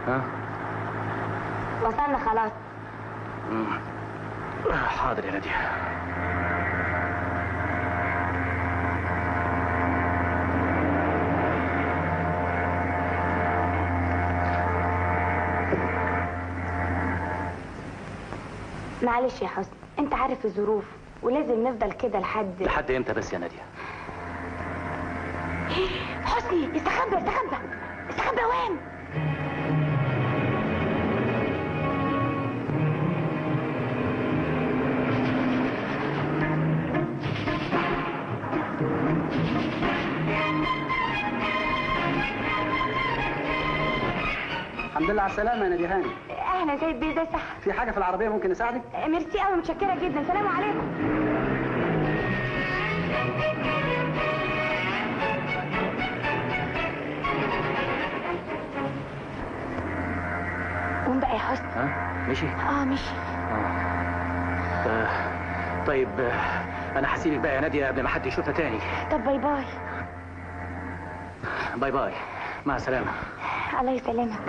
ها؟ وصلنا خلاص. حاضر يا نادية. معلش يا حسن، انت عارف الظروف ولازم نفضل كده لحد امتى بس يا نادية؟ حسني استخبى استخبى استخبى. وين؟ الحمد لله على السلامة يا نادية هاني. اهلا سيد بيه، ازاي صح؟ في حاجة في العربية ممكن نساعدك؟ ميرسي قوي، متشكرة جدا. سلام عليكم. قوم بقى يا حسن. ها؟ مشي؟ مشي. طيب انا هسيبك بقى يا نادية قبل ما حد يشوفها تاني. طب باي باي. باي باي، مع السلامة. الله يسلمك.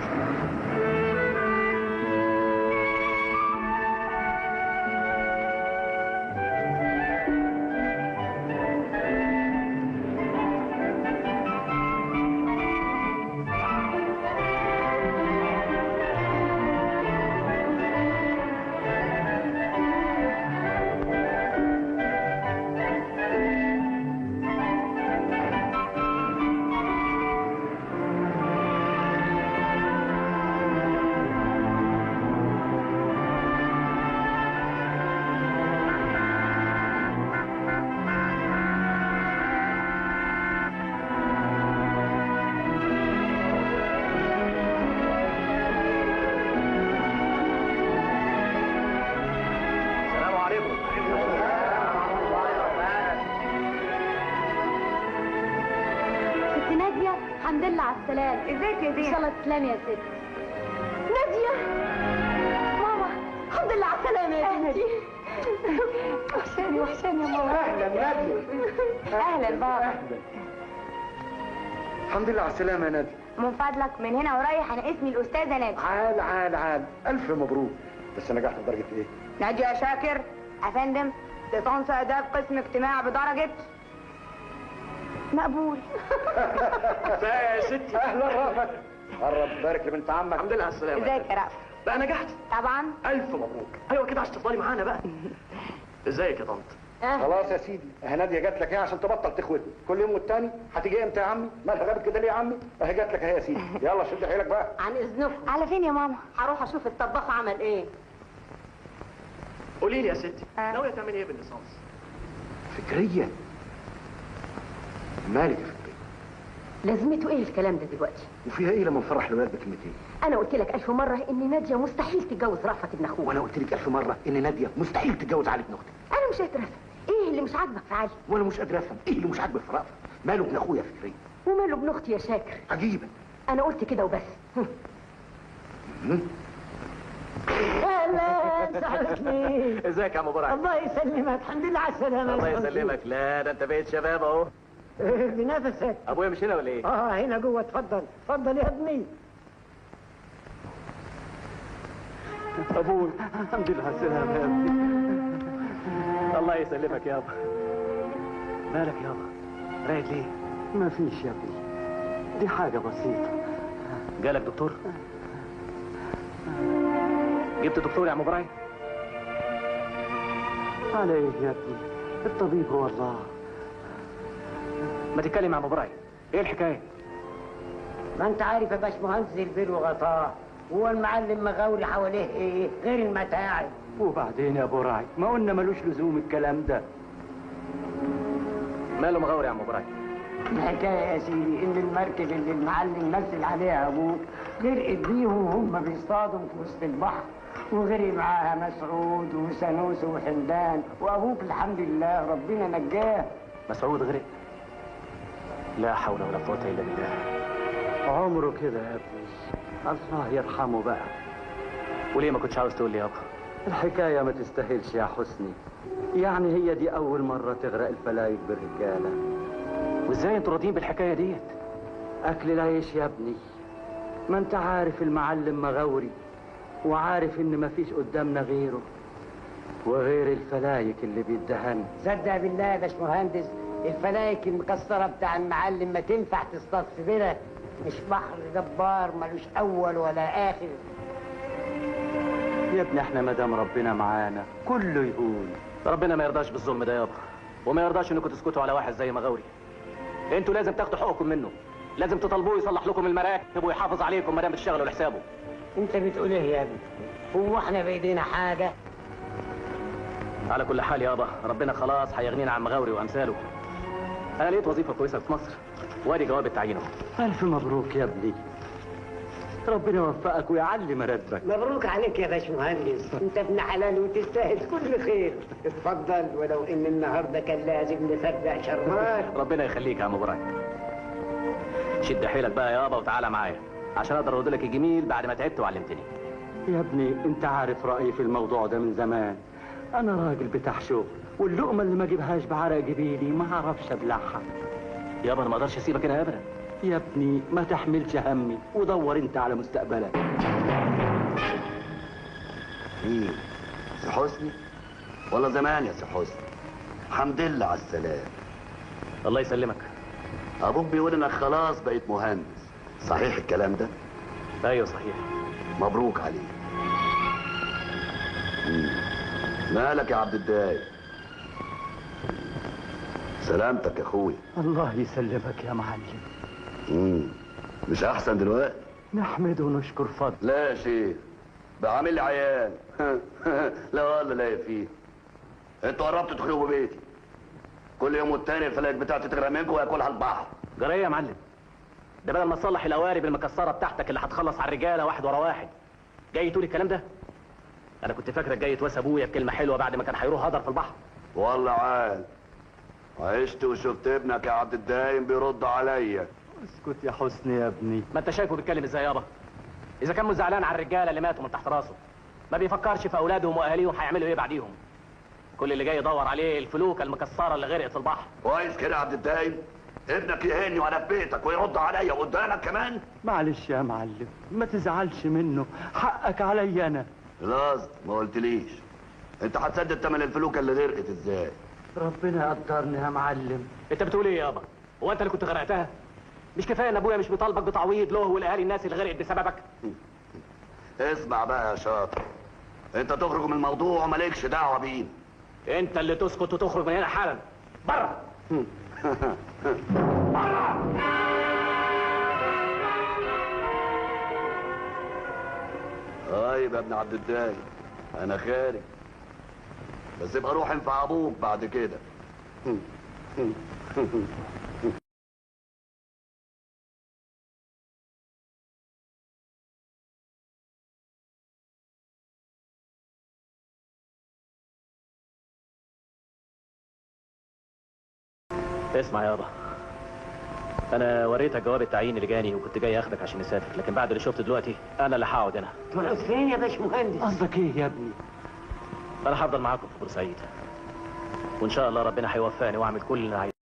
الحمد لله على السلامة. ازيك يا زين؟ ان شاء الله تسلمي يا ست. نادية ماما، الحمد لله على السلامة يا بنتي. وحشاني وحشاني يا ماما. اهلا نادية. اهلا بابا. الحمد لله على السلامة يا نادية. من فضلك من هنا ورايح انا اسمي الأستاذة نادية. عال ألف مبروك. بس نجحت بدرجة ايه؟ نادية يا شاكر افندم، ليسانس آداب قسم اجتماع بدرجة مقبول. يا ستي. اهلا رافت. قرب بارك لبنت عمك. الحمد لله على السلامة. ازيك يا رأفت؟ بقى نجحت؟ طبعا. ألف مبروك. أيوة كده عشان تفضلي معانا بقى. ازيك يا طنط؟ خلاص يا سيدي، اهي نادية جات لك ايه عشان تبطل تخوتني كل يوم والتاني. هتيجي امتى يا عمي؟ مالها غابت كده ليه يا عمي؟ اهي جات لك اهي يا سيدي، يلا شد حيلك بقى. عن اذنكم. على فين يا ماما؟ هروح اشوف الطباخ عمل ايه. قولي لي يا ستي، ناوية تعملي ايه بالليسانس؟ فكرية. مالك يا فكرية؟ لازمته ايه الكلام ده دلوقتي؟ وفيها ايه لما نفرح الولاد بكلمتين؟ انا قلت لك 1000 مرة ان نادية مستحيل تتجوز رأفت ابن اخوها. وانا قلت لك 1000 مرة ان نادية مستحيل تتجوز علي ابن اختك. انا مش قادرة افهم ايه اللي مش عاجبك في علي؟ وانا مش قادر افهم ايه اللي مش عاجبك في رأفت. ماله ابن اخويا فكرية؟ وماله ابن اختي يا شاكر؟ عجيبة. انا قلت كده وبس. اهلا سعدتني. ازيك يا عم براء؟ الله يسلمك، الحمد لله على السلامة. الله يسلمك. لا ده انت بقيت شباب اهو. بنفسك. ابويا مش هنا ولا ايه؟ هنا جوه. اتفضل اتفضل يا ابني. ابوي الحمد لله على السلامة يا ابني. الله يسلمك يابا. مالك يابا؟ رايد ليه؟ ما فيش يا ابني، دي حاجة بسيطة. جالك دكتور؟ جبت دكتور يا عم ابراهيم؟ على ايه يا ابني؟ الطبيب هو الله. ما تتكلم يا عم ابراهيم، ايه الحكايه؟ ما انت عارف يا باشمهندس البير وغطاه، هو المعلم مغاوري حواليه ايه غير المتاعب. وبعدين يا ابو راعي ما قلنا ملوش لزوم الكلام ده. ماله مغاوري يا عم ابراهيم؟ الحكايه يا سيدي ان المركب اللي المعلم نزل عليها ابوك غرقت بيهم وهم بيصطادوا في وسط البحر، وغرق معاها مسعود وسنوس وحمدان، وابوك الحمد لله ربنا نجاه. مسعود غرق؟ لا حول ولا قوه الا بالله. عمره كده يا ابني، الله يرحمه بقى. وليه ما كنتش عاوز تقول لي يابا؟ الحكايه ما تستاهلش يا حسني، يعني هي دي اول مره تغرق الفلايك بالرجاله. وازاي انتوا راضيين بالحكايه ديت؟ اكل العيش يا ابني، ما انت عارف المعلم مغاوري، وعارف ان مفيش قدامنا غيره وغير الفلايك اللي بيدهن. صدق بالله يا باشمهندس، الفلايك المكسره بتاع المعلم ما تنفع تصطاد في بيرة. مش بحر جبار ملوش اول ولا اخر. يا ابني احنا مدام ربنا معانا كله يهون. ربنا ما يرضاش بالظلم ده يابا، وما يرضاش انكم تسكتوا على واحد زي مغاوري. انتوا لازم تاخدوا حقوقكم منه، لازم تطالبوه يصلح لكم المراكب ويحافظ عليكم ما دام بتشتغلوا لحسابه. انت بتقول ايه يا ابني؟ هو احنا بايدينا حاجه؟ على كل حال يابا، ربنا خلاص هيغنينا عن مغاوري وامثاله. انا لقيت وظيفه كويسه في مصر، وادي جواب التعيين اهو. الف مبروك يا ابني، ربنا يوفقك ويعلي مرتبك. مبروك عليك يا باشمهندس، انت ابن حلال وتستاهل كل خير. اتفضل، ولو ان النهارده كان لازم نفرق شرمات. ربنا يخليك يا عم براك. شد حيلك بقى يابا وتعالى معايا عشان اقدر ارد لك الجميل بعد ما تعبت وعلمتني. يا ابني انت عارف رايي في الموضوع ده من زمان، انا راجل بتاع شغل، واللقمه اللي ما اجيبهاش بعرق جبيني ما اعرفش ابلعها. يابا انا ما اقدرش اسيبك هنا ابدا. يا ابني ما تحملش همي ودور انت على مستقبلك. مين؟ سي حسني؟ ولا زمان يا سي حسني؟ الحمد لله على السلامة. الله يسلمك. أبوك بيقول إنك خلاص بقيت مهندس، صحيح الكلام ده؟ ايوه صحيح. مبروك عليك. مالك يا عبد الدايق؟ سلامتك يا أخوي. الله يسلمك يا معلم. مش أحسن دلوقتي؟ نحمد ونشكر فضل. لا يا شيخ، بقى عامل لي عيان. لا والله لا فيه. انتوا قربتوا تخربوا بيتي. كل يوم والتاني الفلايك بتاعتي تغرق منكم وياكلها البحر. جرى ايه يا معلم؟ ده بدل ما تصلح القوارب المكسره بتاعتك اللي هتخلص على الرجاله واحد ورا واحد، جاي تقول الكلام ده؟ انا كنت فاكرك جاي تواسي ابويا بكلمه حلوه بعد ما كان هيروح هدر في البحر. والله عال، عشت وشفت ابنك يا عبد الدايم بيرد عليا. اسكت يا حسني يا ابني. ما انت شايفه بيتكلم ازاي يابا؟ اذا كان مش زعلان على الرجاله اللي ماتوا من تحت راسه، ما بيفكرش في اولادهم واهاليهم هيعملوا ايه بعديهم. كل اللي جاي يدور عليه الفلوكه المكسره اللي غرقت في البحر. كويس كده يا عبد الدايم، ابنك يهني وانا في بيتك ويرد عليا قدامك كمان. معلش يا معلم ما تزعلش منه، حقك عليا انا. خلاص ما قلتليش انت هتسدد تمن الفلوكه اللي غرقت ازاي؟ ربنا يقدرني يا معلم. انت بتقول ايه يابا؟ هو انت اللي كنت غرقتها؟ مش كفايه ان ابويا مش بيطالبك بتعويض له والاهالي الناس اللي غرقت بسببك؟ اسمع بقى يا شاطر، انت تخرج من الموضوع ومالكش دعوه بيه. انت اللي تسكت وتخرج من هنا حالا. بره. بره. طيب يا ابن عبد الدايم انا خارج، بس ابقى روح انفع ابوك بعد كده. اسمع يابا، انا وريتك جواب التعيين اللي جاني وكنت جاي اخدك عشان نسافر، لكن بعد اللي شفته دلوقتي انا اللي هقعد هنا. تقعد فين يا باشمهندس؟ قصدك ايه يا ابني؟ انا هفضل معاكم في بورسعيد، وان شاء الله ربنا هيوفقني واعمل كل اللي انا عايزه.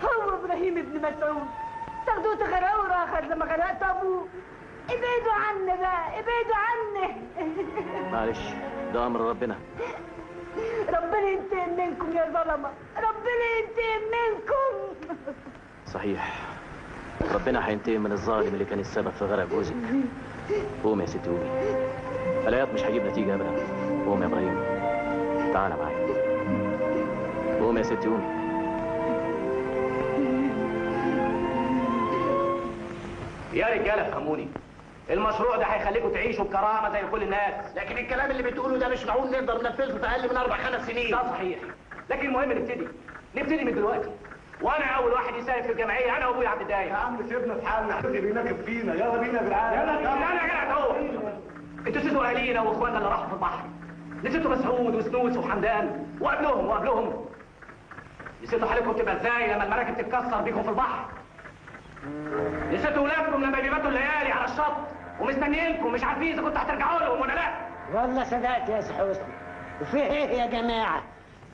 هو ابراهيم ابن مسعود تاخدوه تغرقوا راخد لما غرقت ابوه. ابعدوا عني بقى، ابعدوا عني. معلش ده امر ربنا. ربنا ينتقم منكم يا ظلمه، ربنا ينتقم منكم. صحيح ربنا هينتقم من الظالم اللي كان السبب في غرق جوزك. قوم يا ستي قومي، العياط مش هيجيب نتيجه ابدا. قوم يا ابراهيم تعالى معايا. قوم يا ستي قومي. يا رجاله فهموني، المشروع ده هيخليكم تعيشوا بكرامه زي كل الناس. لكن الكلام اللي بتقوله ده مش معقول نقدر ننفذه في اقل من 4-5 سنين. ده صحيح، لكن المهم نبتدي من دلوقتي. وانا اول واحد يساهم في الجمعيه، انا وابويا عبد الدايم. يا عم سيبنا في حالنا، حد بيناكب فينا. يلا بينا يا جدعان. يلا يا جدع اهو. انتوا نسيتوا اهالينا واخواننا اللي راحوا في البحر، نسيتوا مسعود وسنوس وحمدان وقبلهم نسيتوا حالكم تبقى ازاي لما المراكب تتكسر بيكم في البحر. نسيتوا ولادكم لما بيباتوا الليالي على الشط ومستنيينكم مش عارفين اذا كنتوا هترجعوا لهم ولا لا. والله صدقت يا سي حسني. وفيه ايه يا جماعه؟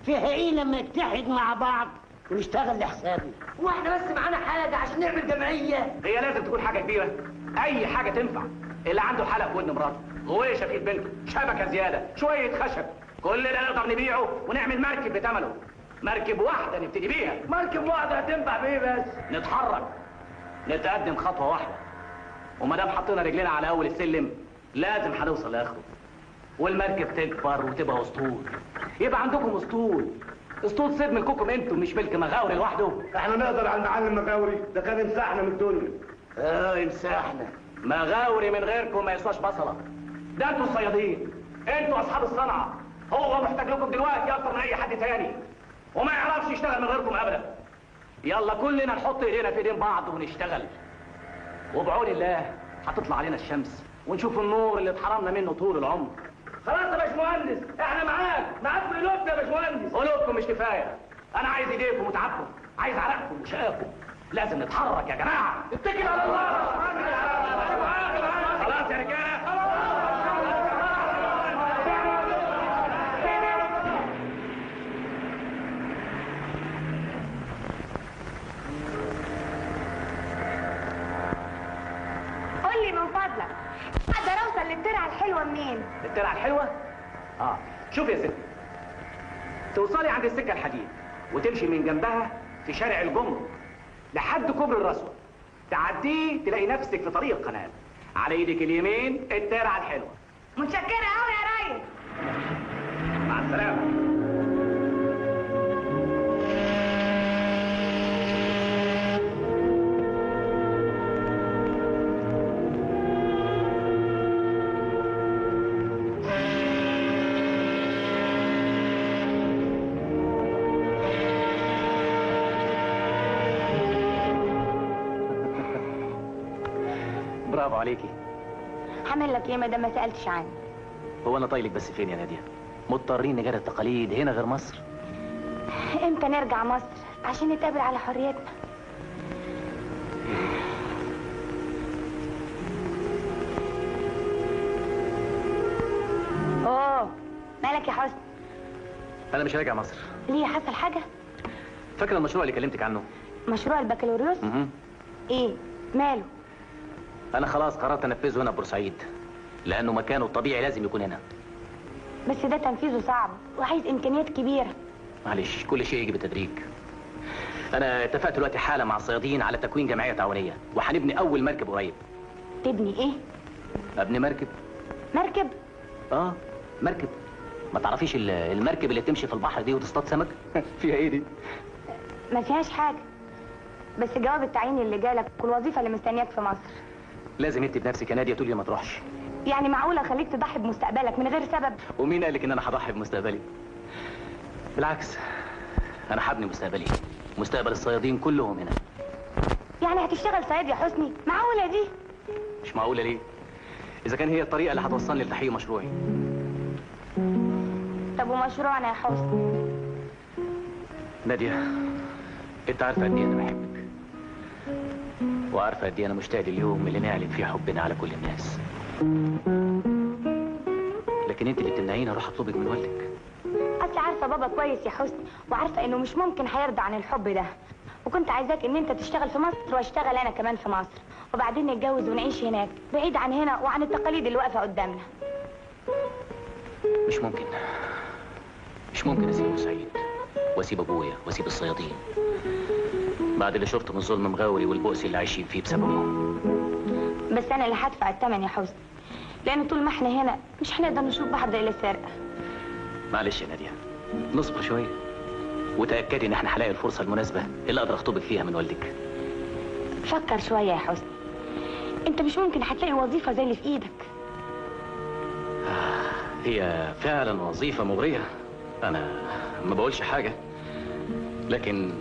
فيه ايه لما نتحد مع بعض ونشتغل لحسابنا؟ واحنا بس معانا حاجه عشان نعمل جمعيه. هي لازم تكون حاجه كبيره، اي حاجه تنفع. اللي عنده حلق في ودن مراته، غويشه في ايد بنته، شبكه زياده، شويه خشب، كل ده نقدر نبيعه ونعمل مركب بثمنه. مركب واحده نبتدي بيها. مركب واحده هتنفع بايه بس؟ نتحرك، نتقدم خطوه واحده، وما دام حطينا رجلنا على اول السلم لازم هنوصل لاخره. والمركب تكبر وتبقى اسطول، يبقى عندكم اسطول صيد ملككم انتم، مش ملك مغاوري لوحده. احنا نقدر على المعلم مغاوري ده، كان يمسحنا من الدنيا. يمسحنا. مغاوري من غيركم ما يسواش بصله. ده انتوا الصيادين، انتوا اصحاب الصنعه. هو محتاج لكم دلوقتي اكتر من اي حد تاني، وما يعرفش يشتغل من غيركم ابدا. يلا كلنا نحط ايدينا في ايدين بعض ونشتغل، وبعون الله هتطلع علينا الشمس ونشوف النور اللي اتحرمنا منه طول العمر. خلاص يا باشمهندس، احنا معاك قلوبنا يا باشمهندس. قلوبكم مش كفايه، انا عايز ايديكم وتعبكم، عايز عرقكم وشقاكم. لازم نتحرك يا جماعه، اتكل على الله. خلاص يا رجاله. قول لي من فضلك، اقدر اوصل للترعه الحلوه منين؟ الترعه الحلوه؟ شوف يا ستي، توصلي عند السكه الحديد وتمشي من جنبها في شارع الجمرك لحد كوبري الرسوه، تعديه تلاقي نفسك في طريق القناه، على ايدك اليمين الترعه الحلوه. متشكره قوي يا ريس. مع السلامه. برافو عليكي. هعمل لك ايه ما دام ما سالتش عني؟ هو انا طايلك بس فين يا ناديه؟ مضطرين نجري التقاليد هنا غير مصر. امتى نرجع مصر عشان نتقابل على حريتنا؟ اوه، مالك يا حسن؟ انا مش راجع مصر. ليه، حصل حاجه؟ فاكره المشروع اللي كلمتك عنه؟ مشروع البكالوريوس؟ ايه ماله؟ انا خلاص قررت انفذه هنا ببورسعيد، لانه مكانه الطبيعي لازم يكون هنا. بس ده تنفيذه صعب وعايز امكانيات كبيره. معلش، كل شيء يجي بالتدريج. انا اتفقت دلوقتي حالا مع الصيادين على تكوين جمعيه تعاونيه، وهنبني اول مركب قريب. تبني ايه؟ ابني مركب. مركب؟ مركب. ما تعرفيش المركب اللي تمشي في البحر دي وتصطاد سمك؟ فيها ايه دي؟ ما فيهاش حاجه، بس جواب التعيين اللي جالك والوظيفه اللي مستنياك في مصر. لازم انت بنفسك يا ناديه تقولي ما تروحش. يعني معقوله اخليك تضحي بمستقبلك من غير سبب؟ ومين قالك ان انا هضحي بمستقبلي؟ بالعكس، انا هبني مستقبلي، مستقبل الصيادين كلهم هنا. يعني هتشتغل صياد يا حسني؟ معقوله دي؟ مش معقوله ليه؟ اذا كان هي الطريقه اللي هتوصلني لتحقيق مشروعي. طب ومشروعنا يا حسني؟ ناديه، انت عارفه قد ايه انا بحبك، وعارفه قد ايه انا مشتاق لليوم اللي نعلن فيه حبنا على كل الناس. لكن انت اللي بتمنعيني اروح اطلبك من والدك. اصل عارفه بابا كويس يا حسني، وعارفه انه مش ممكن هيرضى عن الحب ده، وكنت عايزاك ان انت تشتغل في مصر واشتغل انا كمان في مصر، وبعدين نتجوز ونعيش هناك بعيد عن هنا وعن التقاليد اللي واقفه قدامنا. مش ممكن، مش ممكن اسيب بورسعيد واسيب ابويا واسيب الصيادين بعد اللي شفته من ظلم مغاوري والبؤس اللي عايشين فيه بسببه. بس انا اللي هدفع الثمن يا حسني، لان طول ما احنا هنا مش هنقدر نشوف بعض الا سرقه. معلش يا ناديه، نصبر شويه وتاكدي ان احنا هنلاقي الفرصه المناسبه اللي اقدر اخطبك فيها من والدك. فكر شويه يا حسني، انت مش ممكن هتلاقي وظيفه زي اللي في ايدك. هي فعلا وظيفة مغرية، أنا ما بقولش حاجة، لكن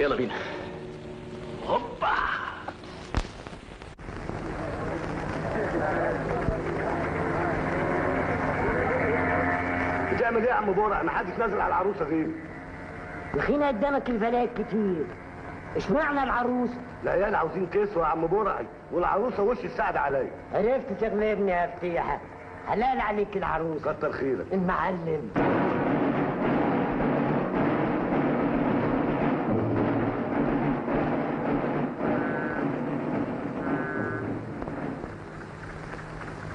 يلا بينا. هوبا. بتعمل ايه يا عم بورع؟ ما حدش نازل على العروسه غيري. يا اخينا قدامك البنات كتير، اشمعنى العروس؟ العيال عاوزين كسوه يا عم بورعي، والعروسه وش السعد عليا. عرفت تغلبني يا فتيحه، حلال عليك العروس. كتر خيرك. المعلم.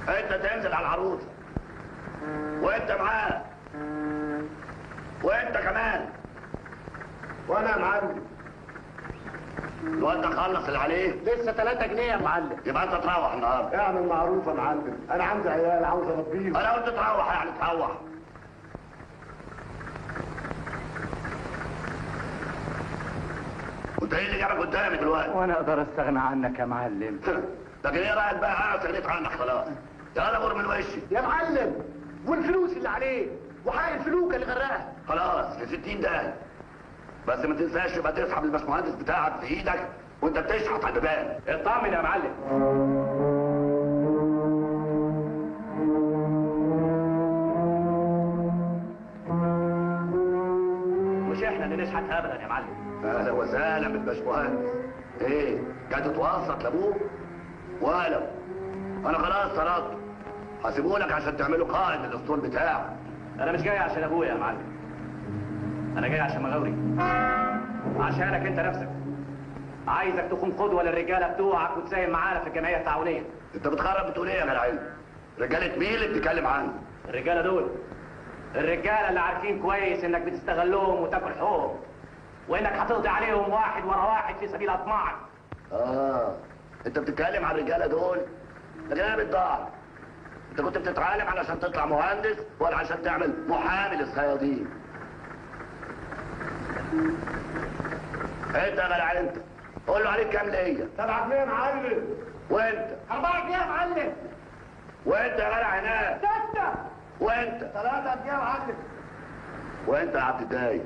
انت تنزل على العروسه وانت معاه وانت كمان وانا يا معلم الواد ده خلص اللي عليه. لسه 3 جنيه يا معلم. يبقى انت تروح النهارده. اعمل معروف يا معلم، انا عندي عيال عاوز اربيهم. انا قلت تروح يعني تروح. وانت ايه اللي جابك قدامي دلوقتي؟ وانا اقدر استغنى عنك يا معلم. لكن ايه رايك بقى؟ انا استغنيت عنك خلاص. يلا غور من وشي. يا معلم والفلوس اللي عليه وحق الفلوكه اللي غرقها. خلاص ل 60 ده. بس ما تنساش يبقى تسحب الباشمهندس بتاعك في ايدك وانت بتشحط على البيبان. اطمن يا معلم. مش احنا اللي نشحت ابدا يا معلم. اهلا وسهلا بالباشمهندس. ايه جاي تتوسط لابوك؟ ولو انا خلاص طردته، هسيبهولك عشان تعملوا قائد للاسطول بتاعه. انا مش جاي عشان ابويا يا معلم، انا جاي عشان مغاوري، عشانك انت نفسك. عايزك تكون قدوه للرجاله بتوعك وتساهم معانا في الجمعيه التعاونيه. انت بتخرب بتقول ايه يا جدعان؟ رجاله مين اللي بتتكلم عنه؟ الرجاله دول الرجاله اللي عارفين كويس انك بتستغلهم وتاكل حقوقهم، وانك هتقضي عليهم واحد ورا واحد في سبيل اطماعك. انت بتتكلم عن الرجاله دول؟ لكن انا بتضاعف. انت كنت بتتعلم علشان تطلع مهندس ولا عشان تعمل محامي للصيادين؟ انت يا جدع انت قول له عليك كام ليا؟ 7 جنيه يا معلم. وانت 4 جنيه يا معلم. وانت يا جدع هناك 6. وانت 3 جنيه يا معلم. وانت يا عبد الدايم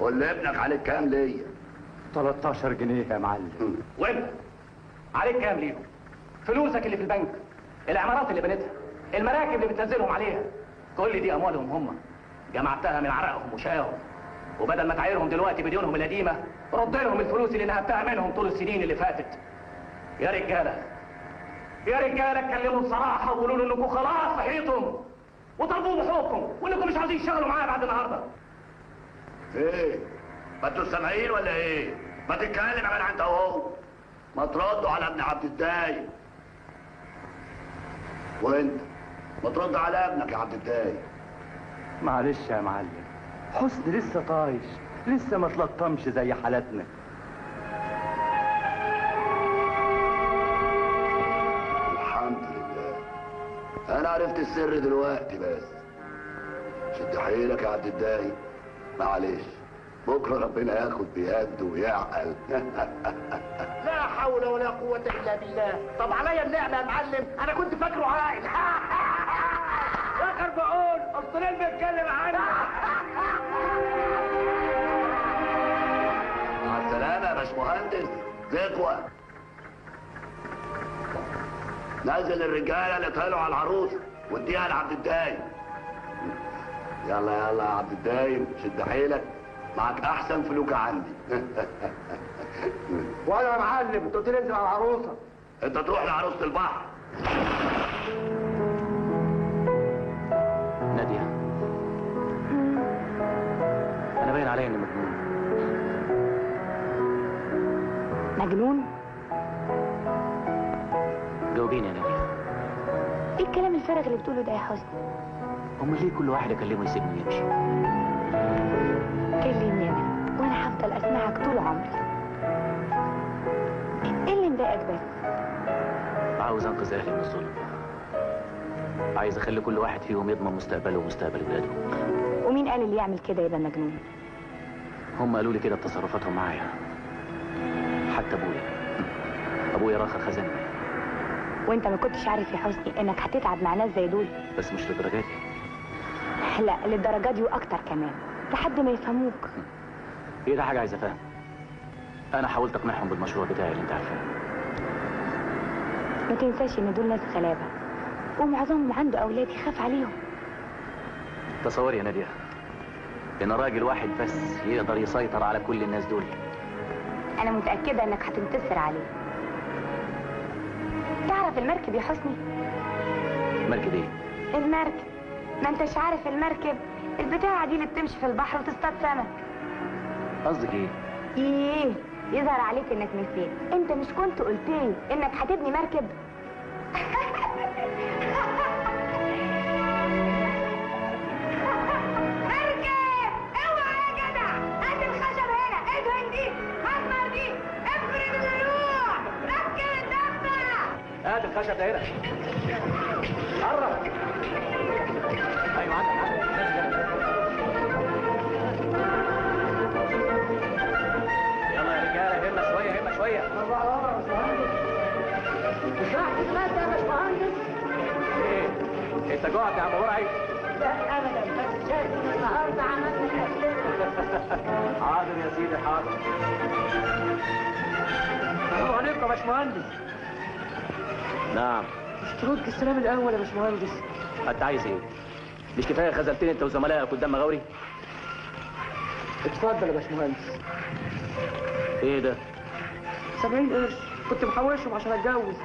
قول لابنك عليك كام ليا؟ 13 جنيه يا معلم. وانت عليك كام ليهم؟ فلوسك اللي في البنك، العمارات اللي بنيتها، المراكب اللي بتنزلهم عليها، كل دي اموالهم هم، جمعتها من عرقهم وشقاهم، وبدل ما تعايرهم دلوقتي بديونهم القديمه رد لهم الفلوس اللي نهبتها منهم طول السنين اللي فاتت. يا رجاله يا رجاله اتكلموا بصراحه وقولوا له انكم خلاص صحيتم وطلبوا بحقوقكم وانكم مش عاوزين تشتغلوا معايا بعد النهارده. ايه؟ ما انتوا سامعين ولا ايه؟ ما تتكلم يا جدع انت اهو. ما تردوا على ابن عبد الدايم. وانت ما ترد على ابنك يا عبد الدايم. معلش يا معلم، حسن لسه طايش، لسه ما تلطمش زي حالتنا. الحمد لله انا عرفت السر دلوقتي. بس شد حيلك يا عبد الدايم، معلش بكره ربنا ياخد بيده ويعقل. لا حول ولا قوة إلا بالله. طب عليا النعمة يا معلم، أنا كنت فاكره عاقل. يا خربقون الطلال بيتكلم عنك. مع السلامة يا باشمهندس زكوة. نزل الرجالة اللي طلعوا على العروسة واديها لعبد الدايم. يلا يلا يا عبد الدايم شد حيلك، معك أحسن فلوكة عندي. وأنا يا معلم أنت قلت لي انزل على العروسة. أنت تروح لعروسة البحر. ناديه انا باين عليا اني مجنون. مجنون؟ جاوبيني يا ناديه، ايه الكلام الفارغ اللي بتقوله ده يا حسني؟ امال ليه كل واحد اكلمه يسيبني ويمشي؟ كلمني انا وانا هفضل اسمعك طول عمري. ايه اللي مضايقك بس؟ عاوز انقذ اهلي من الظلم، عايز اخلي كل واحد فيهم يضمن مستقبله ومستقبل ولاده. ومين قال اللي يعمل كده يبقى مجنون؟ هم قالوا لي كده بتصرفاتهم معايا. حتى ابويا راخر خزانه. وانت ما كنتش عارف يا حسني انك هتتعب مع ناس زي دول؟ بس مش للدرجه دي. لا، للدرجه دي واكتر كمان، لحد ما يفهموك. ايه ده حاجه عايز افهم. انا حاولت اقنعهم بالمشروع بتاعي اللي انت عارفاه. ما تنساش ان دول ناس غلابه، ومعظمهم عنده اولاد يخاف عليهم. تصوري يا ناديه ان راجل واحد بس يقدر يسيطر على كل الناس دول. انا متاكده انك هتنتصر عليه. تعرف المركب يا حسني؟ مركب ايه؟ المركب. ما انتش عارف المركب البتاعه دي اللي بتمشي في البحر وتصطاد سمك. قصدك ايه؟ ايه، يظهر عليك انك نسيت. انت مش كنت قلت لي انك هتبني مركب؟ مركب! اوعى يا جدع! هات الخشب هنا، ادهن دي، خزمر دي، افرد الضلوع، ركب الدفة. هات الخشب ده هنا. قرب. ايوه عندك. يلا يا رجاله، همه شويه همه شويه. مش راح تتغدى يا باشمهندس؟ ايه؟ انت جوعت يا عم برعي؟ لا ابدا، بس شايف ان النهارده عملنا الاكل. حاضر يا سيدي حاضر. السلام عليكم يا باشمهندس. نعم. اشتروك السلام الاول يا باشمهندس. انت عايز ايه؟ مش كفايه خذلتني انت وزملائك قدام مغاوري؟ اتفضل يا باشمهندس. ايه ده؟ 70 قرش كنت محوشهم عشان اتجوز.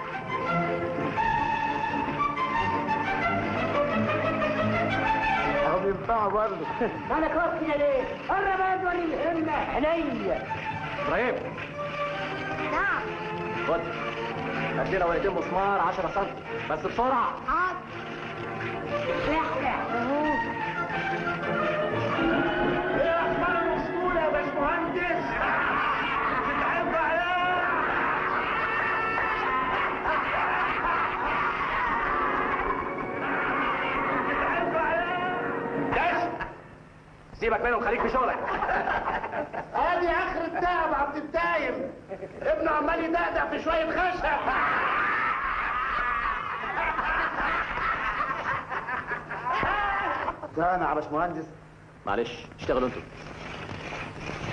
اهو بينفعوا برضه. انا كويس كده ليه؟ قرب بقى توري الهمه عينيا. ابراهيم نعم. خد هات لنا ورقتين مسمار 10 سم بس بسرعه. حاضر. رحلة. ايه اخبار الاسطوله يا باشمهندس؟ بتحب عليا؟ بتحب عليا؟ دش سيبك منهم، خليك في شغلك. ادي اخر الدهب عبد الدايم، ابنه عمال يدقدق في شويه خشب. ده انا يا باشمهندس. معلش اشتغلوا انتوا.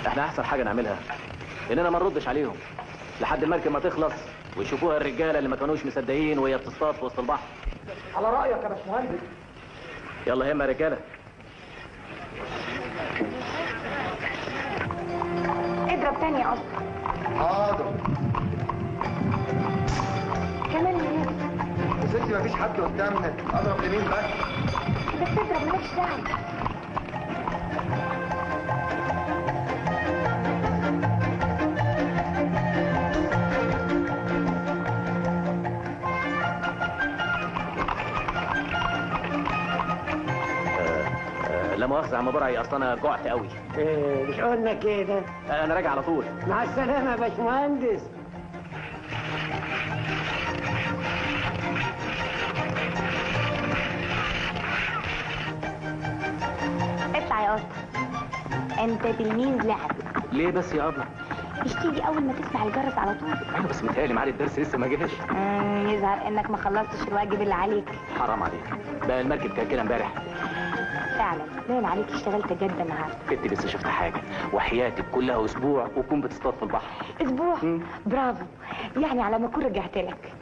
احنا احسن حاجه نعملها اننا ما نردش عليهم لحد المركب ما تخلص ويشوفوها الرجاله اللي ما كانوش مصدقين وهي بتصطاد في وسط البحر. على رايك يا باشمهندس. يلا هما يا رجاله. اضرب تاني يا اسطى. حاضر. كمان منين؟ يا ستي مفيش حد قدامنا، اضرب لمين بقى؟ بس اضرب، مالكش دعوه. لا مؤاخذه يا عم برعي، اصل انا جوعت قوي. ايه مش قلنا كده؟ انا راجع على طول. مع السلامه يا باشمهندس. اطلع يا اسطى، انت تلميذ لعب. ليه بس يا ابله؟ مش تيجي اول ما تسمع الجرس على طول؟ ايوه بس متهيألي ميعاد الدرس لسه ما جاش. يظهر انك ما خلصتش الواجب اللي عليك. حرام عليك، بقى المركب كان كده امبارح. فعلا باين عليك اشتغلت جد النهارده. انت لسه شفت حاجه؟ وحياتك كلها اسبوع وتكون بتصطاد في البحر. اسبوع؟ برافو، يعني على ما اكون رجعت لك.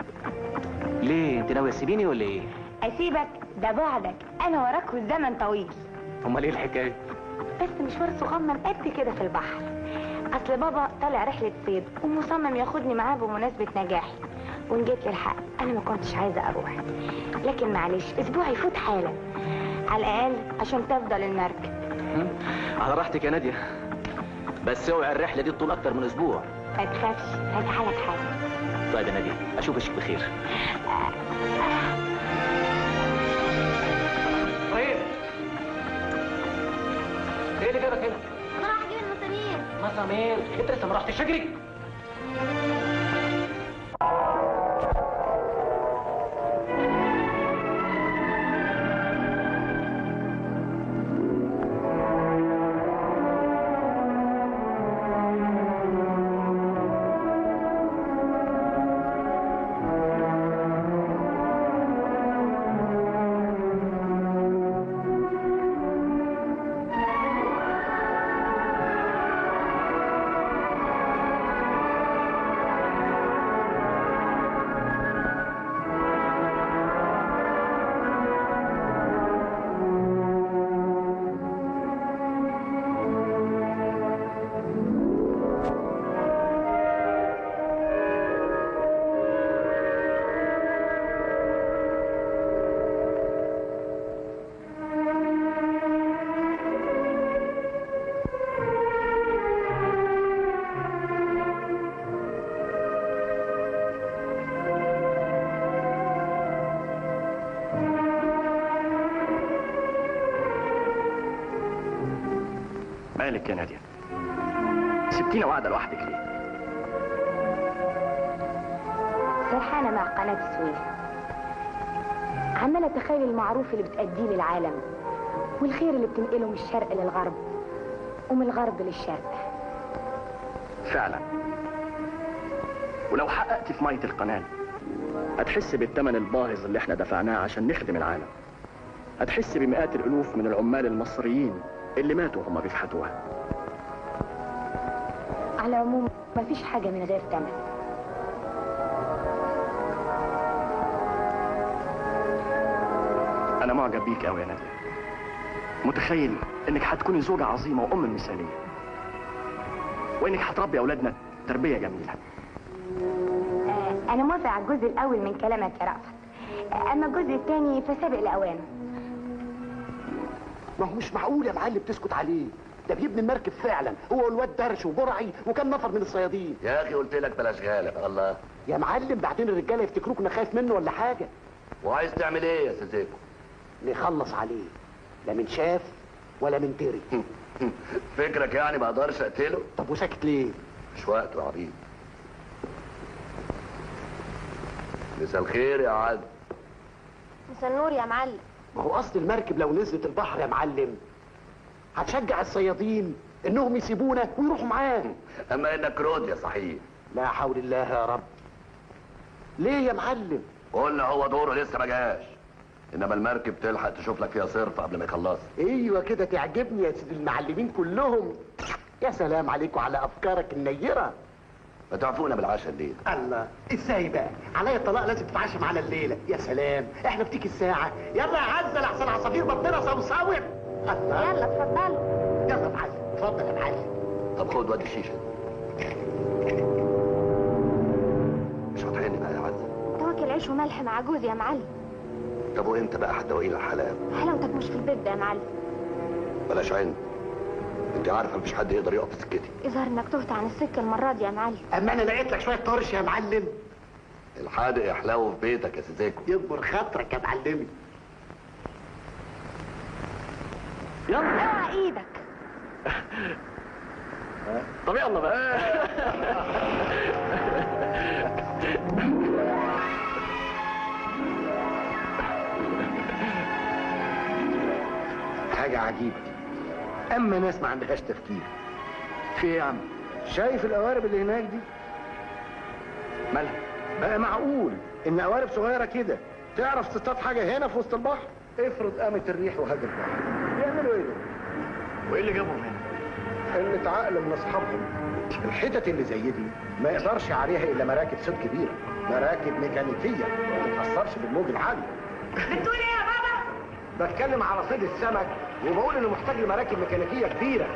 ليه انت ناويه تسيبيني ولا ايه؟ اسيبك؟ ده بعدك، انا وراك والزمن طويل. امال ايه الحكايه؟ بس مشوار صغنن قد كده في البحر. اصل بابا طالع رحله صيد ومصمم ياخدني معاه بمناسبه نجاحي، وان جيت للحق انا ما كنتش عايزه اروح، لكن معلش اسبوع يفوت حالا على الاقل عشان تفضل المركب. على راحتك يا ناديه، بس اوعي الرحله دي تطول اكتر من اسبوع. ما تخافش، هتحالك حاجه. طيب يا ناديه، اشوفك بخير. طيب ايه اللي جابك هنا؟ انا راح اجيب المسامير. مسامير؟ انت لسه ما رحتش اجري. مالك يا ناديه؟ سبتينا قاعده لوحدك ليه؟ سرحانة مع قناة السويس، عمالة أتخيل المعروف اللي بتأديه للعالم والخير اللي بتنقله من الشرق للغرب ومن الغرب للشرق. فعلا، ولو حققت في مية القناة هتحس بالثمن الباهظ اللي احنا دفعناه عشان نخدم العالم. هتحس بمئات الألوف من العمال المصريين اللي ماتوا هم بيفحتوها. على العموم مفيش حاجة من غير ثمن. أنا معجب بيك أوي يا نادية. متخيل إنك هتكوني زوجة عظيمة وأم مثالية، وإنك هتربي أولادنا تربية جميلة. أنا موافق على الجزء الأول من كلامك يا رأفت، أما الجزء الثاني فسابق لأوانه. ما هو مش معقول يا معلم تسكت عليه، ده بيبني المركب فعلا، هو والواد درش وجرعي وكان نفر من الصيادين. يا اخي قلت لك بلاش غالب. الله يا معلم بعدين الرجاله يفتكروك انك خايف منه ولا حاجه. وعايز تعمل ايه يا سيزيكو؟ نخلص عليه، لا من شاف ولا من دري. فكرك يعني ما اقدرش اقتله؟ طب وساكت ليه؟ مش وقته يا عبيد. مساء الخير يا عاد. مساء النور يا معلم. ما هو اصل المركب لو نزلت البحر يا معلم هتشجع الصيادين انهم يسيبونا ويروحوا معاه. اما انك رود يا صحيح. لا حول الله يا رب. ليه يا معلم؟ قلنا هو دوره لسه ما جاش، انما المركب تلحق تشوف لك فيها صرف قبل ما يخلص. ايوه كده تعجبني يا سيدي المعلمين كلهم. يا سلام عليكم على افكارك النيره. ما تعرفونا بالعشاء الليل. الله ازاي بقى؟ عليا الطلاق لازم تتعشى معانا الليله. يا سلام احنا في تيك الساعه. يلا يا عزه لحسن عصافير بطننا صوصاوي. الله يلا اتفضلوا. يلا يا معلم اتفضل يا معلم. طب خد وادي الشيشه. مش هتحن بقى يا عزه؟ تواكل عيش وملح مع جوز يا معلم. طب وامتى بقى هتدوقينا الحلاوه؟ حلاوتك مش في البيت ده يا معلم. بلاش عين. انت عارفه مفيش حد يقدر يقف في سكتي. يظهر انك تهت عن السكه المره دي يا معلم. اما انا لقيت لك شويه طرش يا معلم. الحادق يحلو في بيتك يا سيزيكو. يكبر خاطرك يا معلمي. يلا اوعى ايدك. طب يلا بقى. حاجه عجيبه، اما ناس ما عندهاش تفكير. في ايه يا عم؟ شايف القوارب اللي هناك دي؟ مالها؟ بقى معقول ان قوارب صغيره كده تعرف تصطاد حاجه هنا في وسط البحر؟ افرض قامت الريح وهاج البحر، بيعملوا ايه دول؟ وايه اللي جابهم هنا؟ قله عقل من اصحابهم. الحتت اللي زي دي ما يقدرش عليها الا مراكب صيد كبيره، مراكب ميكانيكيه ما تتاثرش بالموج العالي. بتقول ايه يا بابا؟ بتكلم على صيد السمك وبقول انه محتاج لمراكب ميكانيكيه كبيره.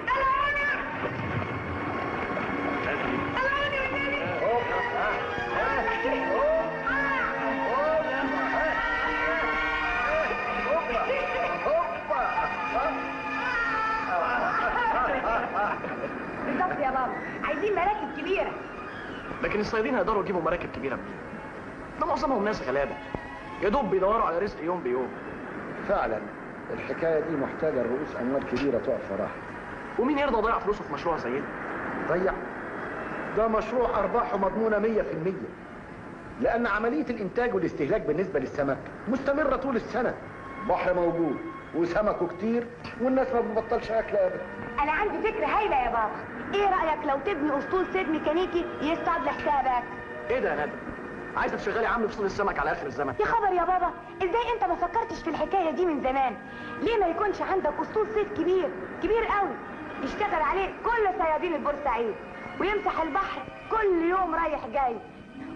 بالظبط يا بابا، عايزين مراكب كبيره. لكن الصيادين هيقدروا يجيبوا مراكب كبيره منين؟ ده معظمهم ناس غلابه يا دوب بيدوروا على رزق يوم بيوم. فعلا الحكايه دي محتاجه رؤوس اموال كبيره تقف وراها. ومين يرضى يضيع فلوسه في مشروع زي ده؟ ضيع؟ ده مشروع ارباحه مضمونه 100%، لان عمليه الانتاج والاستهلاك بالنسبه للسمك مستمره طول السنه. بحر موجود وسمكه كتير والناس ما بتبطلش اكل ابدا. انا عندي فكره هايله يا بابا. ايه رايك لو تبني اسطول صيد ميكانيكي يصطاد لحسابك؟ ايه ده يا ندى؟ عايزه تشغلي عم في صيد السمك على اخر الزمن؟ يا خبر يا بابا، ازاي انت ما فكرتش في الحكايه دي من زمان؟ ليه ما يكونش عندك اسطول صيد كبير كبير قوي يشتغل عليه كل صيادين البورسعيد ويمسح البحر كل يوم رايح جاي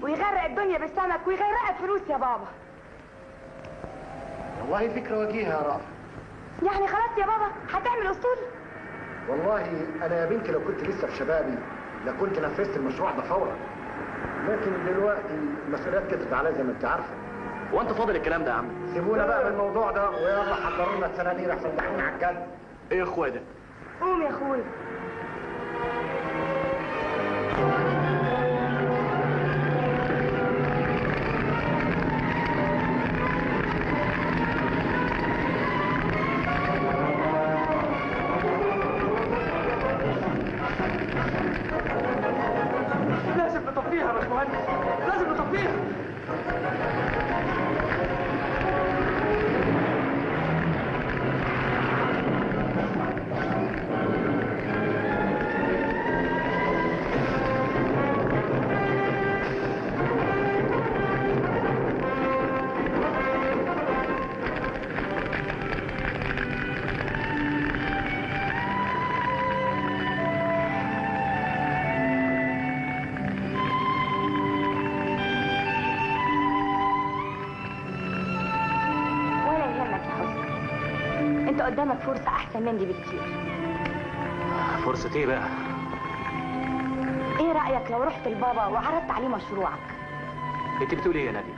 ويغرق الدنيا بالسمك ويغرقك فلوس يا بابا؟ والله فكره وجيهه يا رافع. يعني خلاص يا بابا هتعمل اسطول؟ والله انا يا بنتي لو كنت لسه في شبابي لكنت نفذت المشروع ده فورا، لكن دلوقتي المسؤوليات كترت عليا زي ما انت عارفه. هو انت فاضل الكلام ده يا عم؟ سيبونا بقى من الموضوع ده ويلا حضروا لنا السنانير احسن داخلين على الجد. ايه يا اخويا ده؟ قوم يا اخويا. انت قدامك فرصه احسن من دي بكتير. فرصة ايه بقى؟ ايه رايك لو رحت لبابا وعرضت عليه مشروعك؟ انت بتقولي ايه يا نادية؟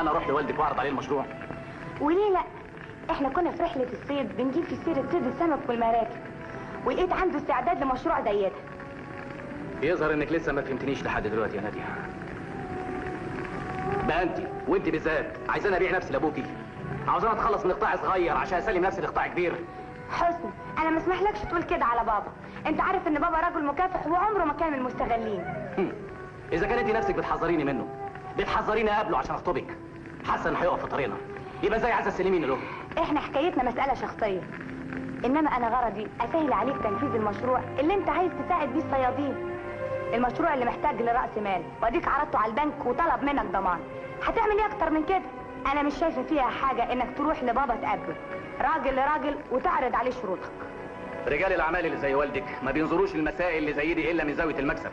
انا اروح لوالدك واعرض عليه المشروع؟ وليه لا؟ احنا كنا في رحله الصيد بنجيب في سيره صيد السمك والمراكب، ولقيت عنده استعداد لمشروع زي ده. يظهر انك لسه ما فهمتنيش لحد دلوقتي يا نادية. بقى انت وانت بالذات عايزاني ابيع نفسي لابوكي؟ عاوزاني اتخلص من قطاع صغير عشان اسلم نفسي لقطاع كبير؟ حسني، انا ما اسمحلكش تقول كده على بابا. انت عارف ان بابا رجل مكافح وعمره ما كان من المستغلين. اذا كانت انت نفسك بتحذريني منه، بتحذريني اقابله عشان اخطبك، حاسه انه هيقف في طريقنا، يبقى ازاي عايزه تسلميني له؟ احنا حكايتنا مساله شخصيه، انما انا غرضي اسهل عليك تنفيذ المشروع اللي انت عايز تساعد بيه الصيادين. المشروع اللي محتاج لراس مال، واديك عرضته على البنك وطلب منك ضمان. هتعمل ايه اكتر من كده؟ انا مش شايفه فيها حاجه انك تروح لبابا تقابله راجل لراجل وتعرض عليه شروطك. رجال الاعمال اللي زي والدك ما بينظروش للمسائل اللي زي دي الا من زاويه المكسب،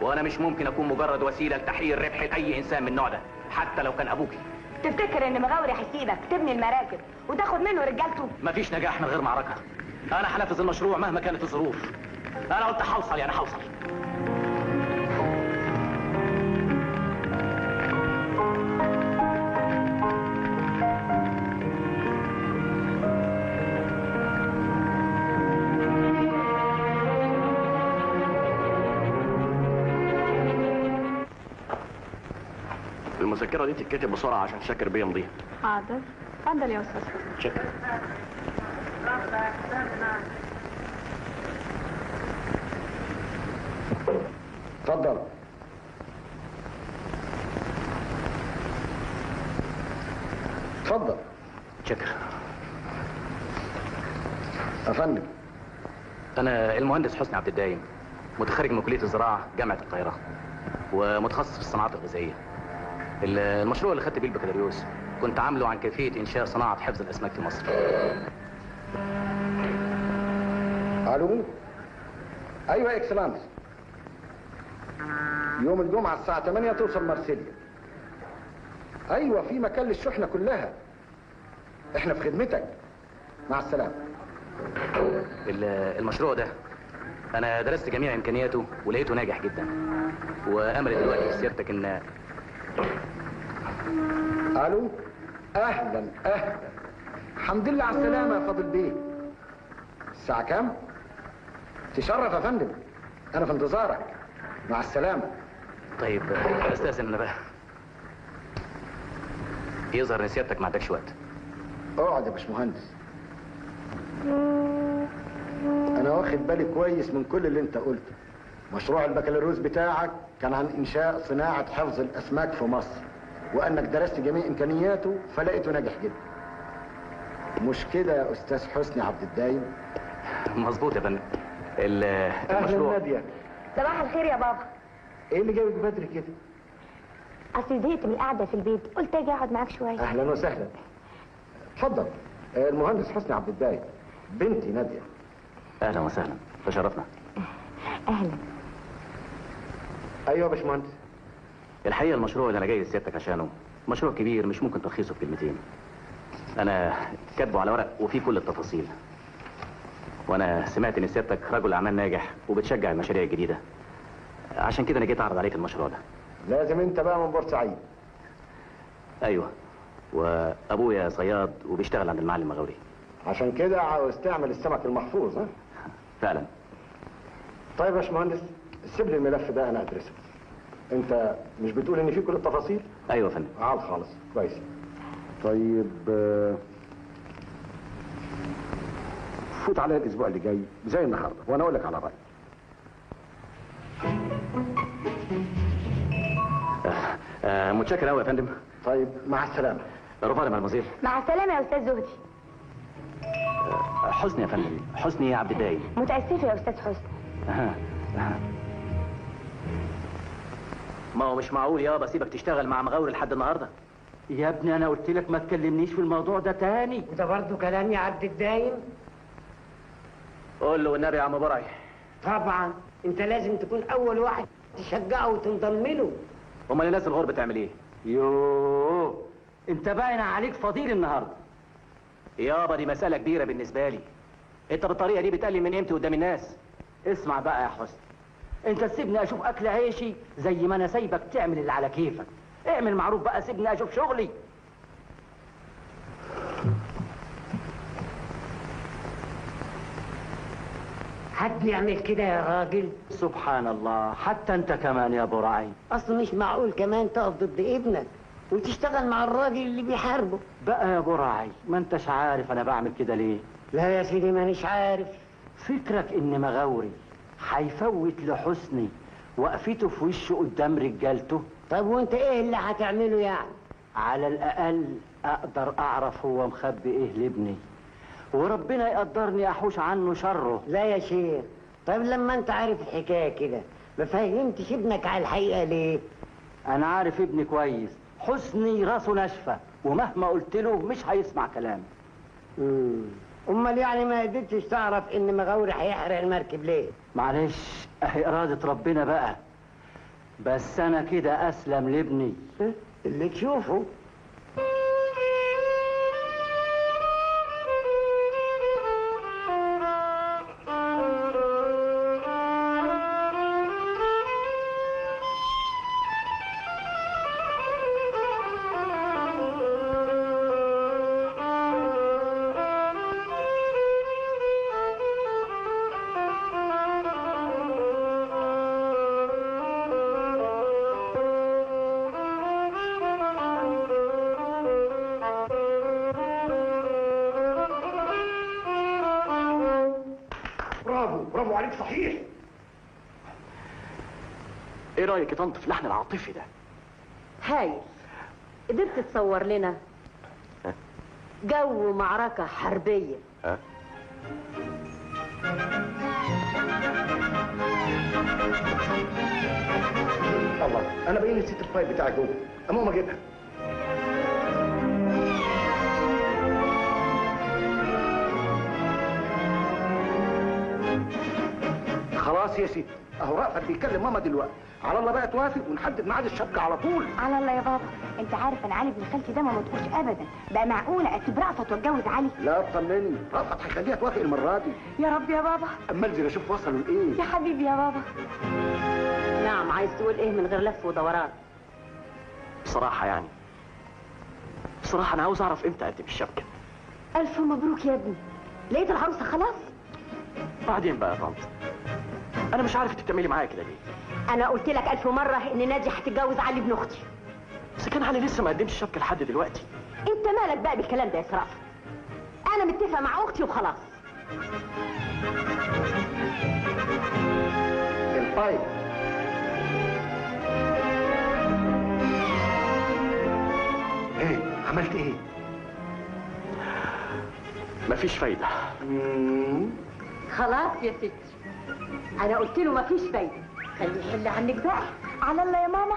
وانا مش ممكن اكون مجرد وسيله لتحقيق الربح لاي انسان من النوع ده حتى لو كان ابوكي. تفتكر ان مغاوري هيسيبك تبني المراكب وتاخد منه رجالته؟ مفيش نجاح من غير معركه. انا هنفذ المشروع مهما كانت الظروف. انا قلت هوصل، يعني هوصل. المذكرة دي تتكتب بسرعة عشان شاكر بيمضيها. حاضر، اتفضل يا استاذ. شكرا. اتفضل. اتفضل. شكرا. يا فندم، أنا المهندس حسني عبد الدايم، متخرج من كلية الزراعة جامعة القاهرة، ومتخصص في الصناعات الغذائية. المشروع اللي خدت بيه البكالوريوس كنت عامله عن كيفية إنشاء صناعة حفظ الأسماك في مصر. الو. ايوه يا اكسلانس، يوم الجمعه الساعه 8 توصل مارسيليا. ايوه في مكان للشحنه كلها، احنا في خدمتك. مع السلامه. المشروع ده أنا درست جميع إمكانياته ولقيته ناجح جدا، وأمل دلوقتي في سيادتك إن... الو. اهلا اهلا، الحمد لله على السلامه يا فاضل بيه. الساعه كام؟ تشرف يا فندم، انا في انتظارك. مع السلامه. طيب استاذن انا بقى. يظهر ان سيادتك ما عندكش وقت. اقعد يا باشمهندس، انا واخد بالي كويس من كل اللي انت قلته. مشروع البكالوريوس بتاعك كان عن انشاء صناعه حفظ الاسماك في مصر، وانك درست جميع امكانياته فلقيته ناجح جدا. مش كده يا استاذ حسني عبد الدايم؟ مظبوط يا فندم. المشروع. اهلا ناديه. صباح الخير يا بابا. ايه اللي جايبك بدري كده؟ اصل زهقت من القعده في البيت، قلت اجي اقعد معاك شويه. اهلا وسهلا. اتفضل. المهندس حسني عبد الدايم، بنتي ناديه. اهلا وسهلا، تشرفنا. اهلا. ايوه يا باشمهندس. الحقيقه المشروع اللي انا جاي لسيادتك عشانه مشروع كبير، مش ممكن تلخيصه في كلمتين. انا كاتبه على ورق وفيه كل التفاصيل، وانا سمعت ان سيادتك رجل اعمال ناجح وبتشجع المشاريع الجديده، عشان كده انا جيت اعرض عليك المشروع ده. لازم انت بقى من بورسعيد. ايوه، وابويا صياد وبيشتغل عند المعلم مغاوري. عشان كده عاوز تعمل السمك المحفوظ، ها؟ فعلا. طيب يا باشمهندس، سيب لي الملف ده انا ادرسه. انت مش بتقول ان فيه كل التفاصيل؟ ايوه يا فندم. عال خالص، كويس. طيب فوت عليا الاسبوع اللي جاي زي النهارده وانا اقول لك على رايي. متشكر قوي يا فندم. طيب مع السلامه. رفاق مدموزيل. مع السلامه يا استاذ زهدي. حسني يا فندم، حسني عبد الدايم. متاسفه يا استاذ حسني. ما هو مش معقول يابا اسيبك تشتغل مع مغاوري لحد النهارده. يا ابني انا قلت لك ما تكلمنيش في الموضوع ده تاني. ده برضه كلام يا عبد الدايم؟ قول له والنبي يا عم برعي. طبعا انت لازم تكون اول واحد تشجعه وتنضم له. امال الناس الغرب بتعمل ايه؟ يوه، انت باين عليك فضيل النهارده. يابا دي مسألة كبيرة بالنسبة لي. انت بالطريقة دي بتقلل من قيمتي قدام الناس. اسمع بقى يا حسني، انت سيبني اشوف اكل عيشي زي ما انا سايبك تعمل اللي على كيفك. اعمل معروف بقى، سيبني اشوف شغلي. حد يعمل كده يا راجل؟ سبحان الله، حتى انت كمان يا ابو رعي. اصل مش معقول كمان تقف ضد ابنك وتشتغل مع الراجل اللي بيحاربه. بقى يا ابو رعي، ما انتش عارف انا بعمل كده ليه؟ لا يا سيدي مانيش عارف. فكرك ان مغاوري هيفوت لحسني وقفته في وشه قدام رجالته؟ طب وانت ايه اللي هتعمله يعني؟ على الاقل اقدر اعرف هو مخبي ايه لابني، وربنا يقدرني احوش عنه شره. لا يا شيخ، طب لما انت عارف الحكايه كده ما فهمتش ابنك على الحقيقه ليه؟ انا عارف ابني كويس، حسني راسه ناشفه ومهما قلت له مش هيسمع كلامي. امال يعني ما قدرتش تعرف ان مغاوري هيحرق المركب ليه؟ معلش، اهي اراده ربنا بقى، بس انا كده اسلم لابني. اللي تشوفه. برافو عليك صحيح. ايه رايك يا طنط في اللحن العاطفي ده؟ هايل. قدرت تصور لنا جو معركة حربية. الله، انا باين نسيت الفايل بتاعي جوه، اما اجيبها. خلاص يا سيدي، اهو رأفت بيكلم ماما دلوقتي، على الله بقى توافق ونحدد ميعاد الشبكه على طول. على الله يا بابا، انت عارف انا علي ابن خالتي ده ما مدقوش ابدا. بقى معقوله اسيب رأفت واتجوز علي؟ لا اطمني، رأفت هيخليها توافق المره دي. يا رب يا بابا. اما انزل اشوف وصلوا لايه. يا حبيبي يا بابا. نعم، عايز تقول ايه من غير لف ودوران؟ بصراحه انا عاوز اعرف امتى اقدم الشبكه. الف مبروك يا ابني، لقيت العروسه خلاص؟ بعدين بقى يا طنط، انا مش عارف انت بتعملي معايا كده ليه. انا قلت لك 1000 مرة ان نادية هتتجوز علي ابن اختي. بس كان علي لسه ما قدمش الشبكه لحد دلوقتي. انت مالك بقى بالكلام ده يا سرافة؟ انا متفقة مع اختي وخلاص. الفايل ايه؟ عملت ايه؟ مفيش فايده. خلاص يا ستي، انا قلت له مفيش فايدة، خليه يحل عنك بقى. على الله يا ماما،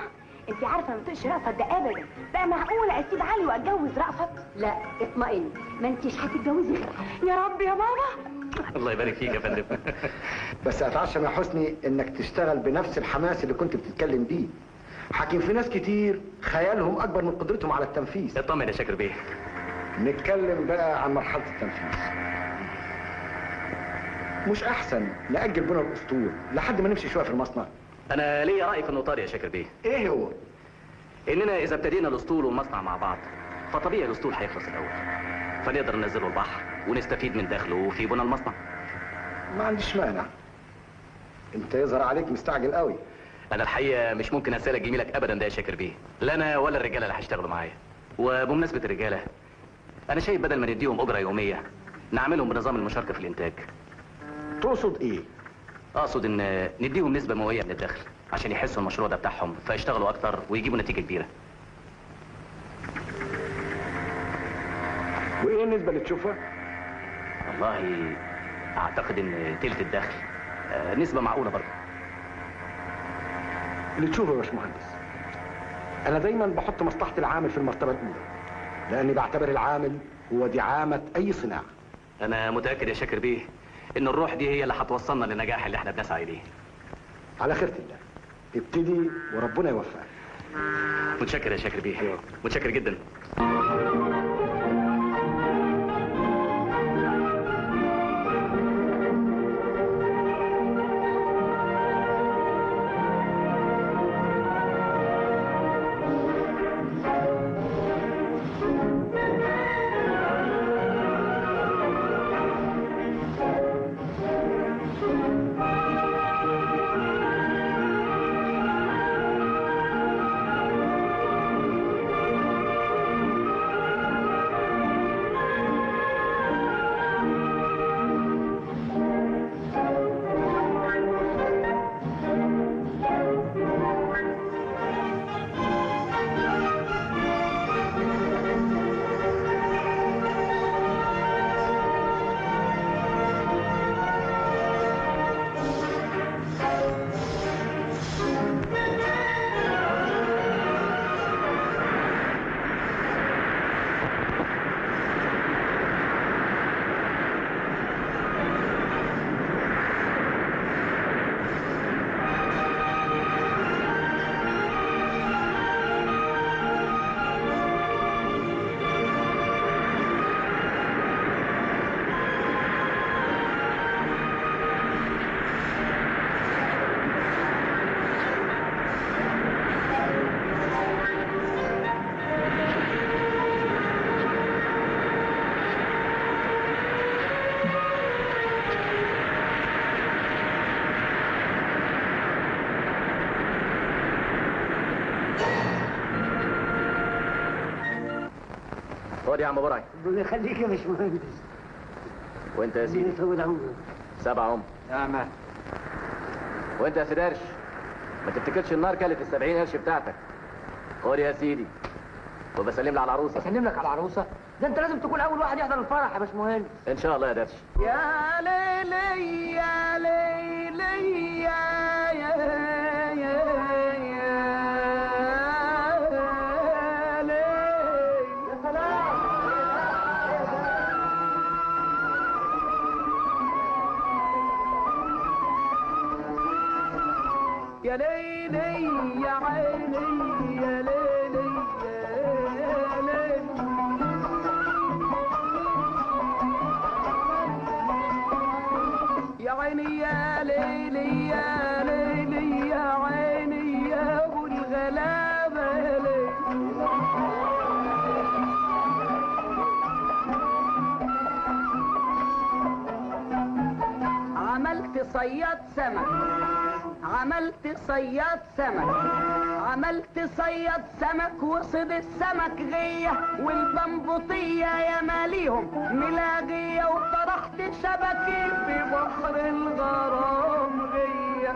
انت عارفه ما تقش رأفت ده ابدا. بقى معقوله اسيب علي واتجوز رأفت؟ لا اطمئني، ما انتش هتتجوزي غير. يا رب يا ماما. الله يبارك فيك يا فندم. بس اتعشم يا حسني انك تشتغل بنفس الحماس اللي كنت بتتكلم بيه. حكيم في ناس كتير خيالهم اكبر من قدرتهم على التنفيذ. اطمن يا شاكر بيه. نتكلم بقى عن مرحلة التنفيذ. مش احسن نأجل بنا الاسطول لحد ما نمشي شوية في المصنع؟ انا ليا راي في النطار يا شاكر بيه. ايه هو؟ اننا اذا ابتدينا الاسطول والمصنع مع بعض فطبيعي الاسطول هيخلص الاول، فنقدر ننزله البحر ونستفيد من دخله في بنى المصنع. ما عنديش مانع. انت يظهر عليك مستعجل قوي. انا الحقيقه مش ممكن انسالك جميلك ابدا ده يا شاكر بيه، لا انا ولا الرجاله اللي هيشتغلوا معايا. وبمناسبه الرجاله، انا شايف بدل ما نديهم اجره يوميه نعملهم بنظام المشاركه في الانتاج. تقصد ايه؟ اقصد ان نديهم نسبه مئويه من الدخل عشان يحسوا المشروع ده بتاعهم فيشتغلوا اكتر ويجيبوا نتيجه كبيره. وايه النسبه اللي تشوفها؟ والله اعتقد ان تلت الدخل نسبه معقوله برضه. اللي تشوفه يا باشمهندس، انا دايما بحط مصلحه العامل في المرتبه الاولى، لاني بعتبر العامل هو دعامه اي صناعه. انا متاكد يا شاكر بيه ان الروح دي هي اللي هتوصلنا للنجاح اللي احنا بنسعى اليه. على خيرة الله، ابتدي وربنا يوفقك. متشكر يا شاكر بيه، متشكر جدا. خد يا عم برعي. ربنا يخليك يا باشمهندس. وانت يا سيدي؟ طول عمرك. 7 عمر. امان. وانت يا سيدي قرش، ما تفتكرش النار كلت ال70 قرش بتاعتك. خد يا سيدي وبسلم لي على العروسه. اسلم لك على العروسه؟ ده انت لازم تكون اول واحد يحضر الفرح يا باشمهندس. ان شاء الله يا درش. يا ليلي يا ليلي يا يا ليلي يا عيني يا ليلي يا ليلي يا عيني يا ليلي يا ليلي يا عيني يا ابو الغلابه يا ليلي. عملت صياد سمك، عملت صياد سمك، عملت صياد سمك وصد السمك غية والبنبطية يا ماليهم ملاغية وطرحت شبكي في بحر الغرام غية.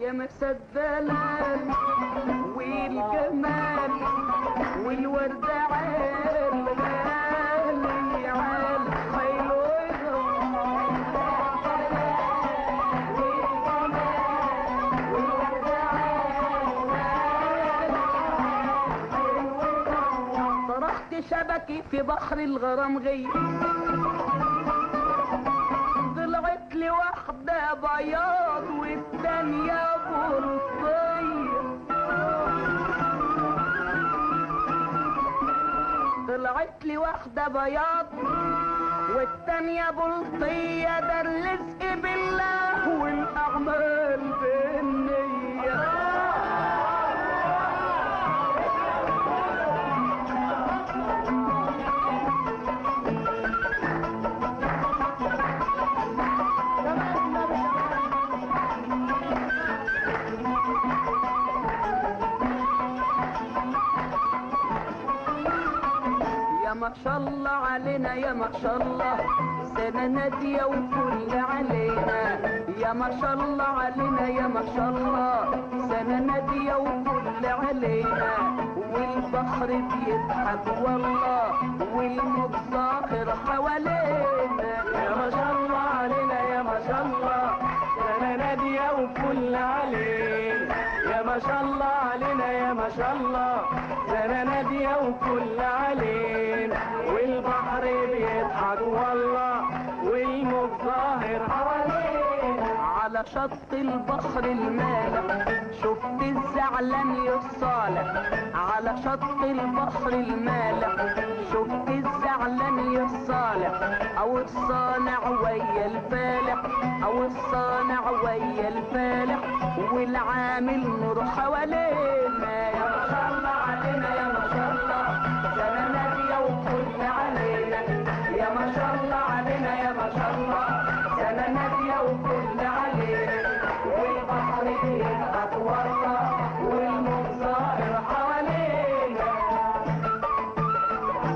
يا مسدلال والجمال والورد عال غالي عال حلو طرحت شبكي في بحر الغرام غير طلعت لي واحدة بياض والتانية بلطية. طلعت لي واحدة بياض والتانية بلطية، ده الرزق بالله والأعمال بالنية. يا ما شاء الله علينا يا ما شاء الله سنة نادية وكل علينا. يا ما شاء الله علينا يا ما شاء الله سنة نادية وكل علينا. والبحر بيضحك والله والموج ظاهر حوالينا. يا ما شاء الله علينا يا ما شاء الله سنة نادية وكل علينا. يا ما شاء الله علينا يا ما شاء الله سنة نادية وكل علينا. والبحر بيضحك والله والموج ظاهر حوالينا. على شط البحر المالح شفت الزعلان يصالح. على شط البحر المالح شفت الزعلان يصالح. او الصانع ويا الفالح او الصانع ويا الفالح والعامل نور حوالينا. يا ما شاء الله علينا يا ما شاء الله سنة نادية وكل علينا. يا ما شاء الله علينا يا ما شاء الله سنة نادية وكل علينا. والبحر بيضحك والله والموج ظاهر حوالينا.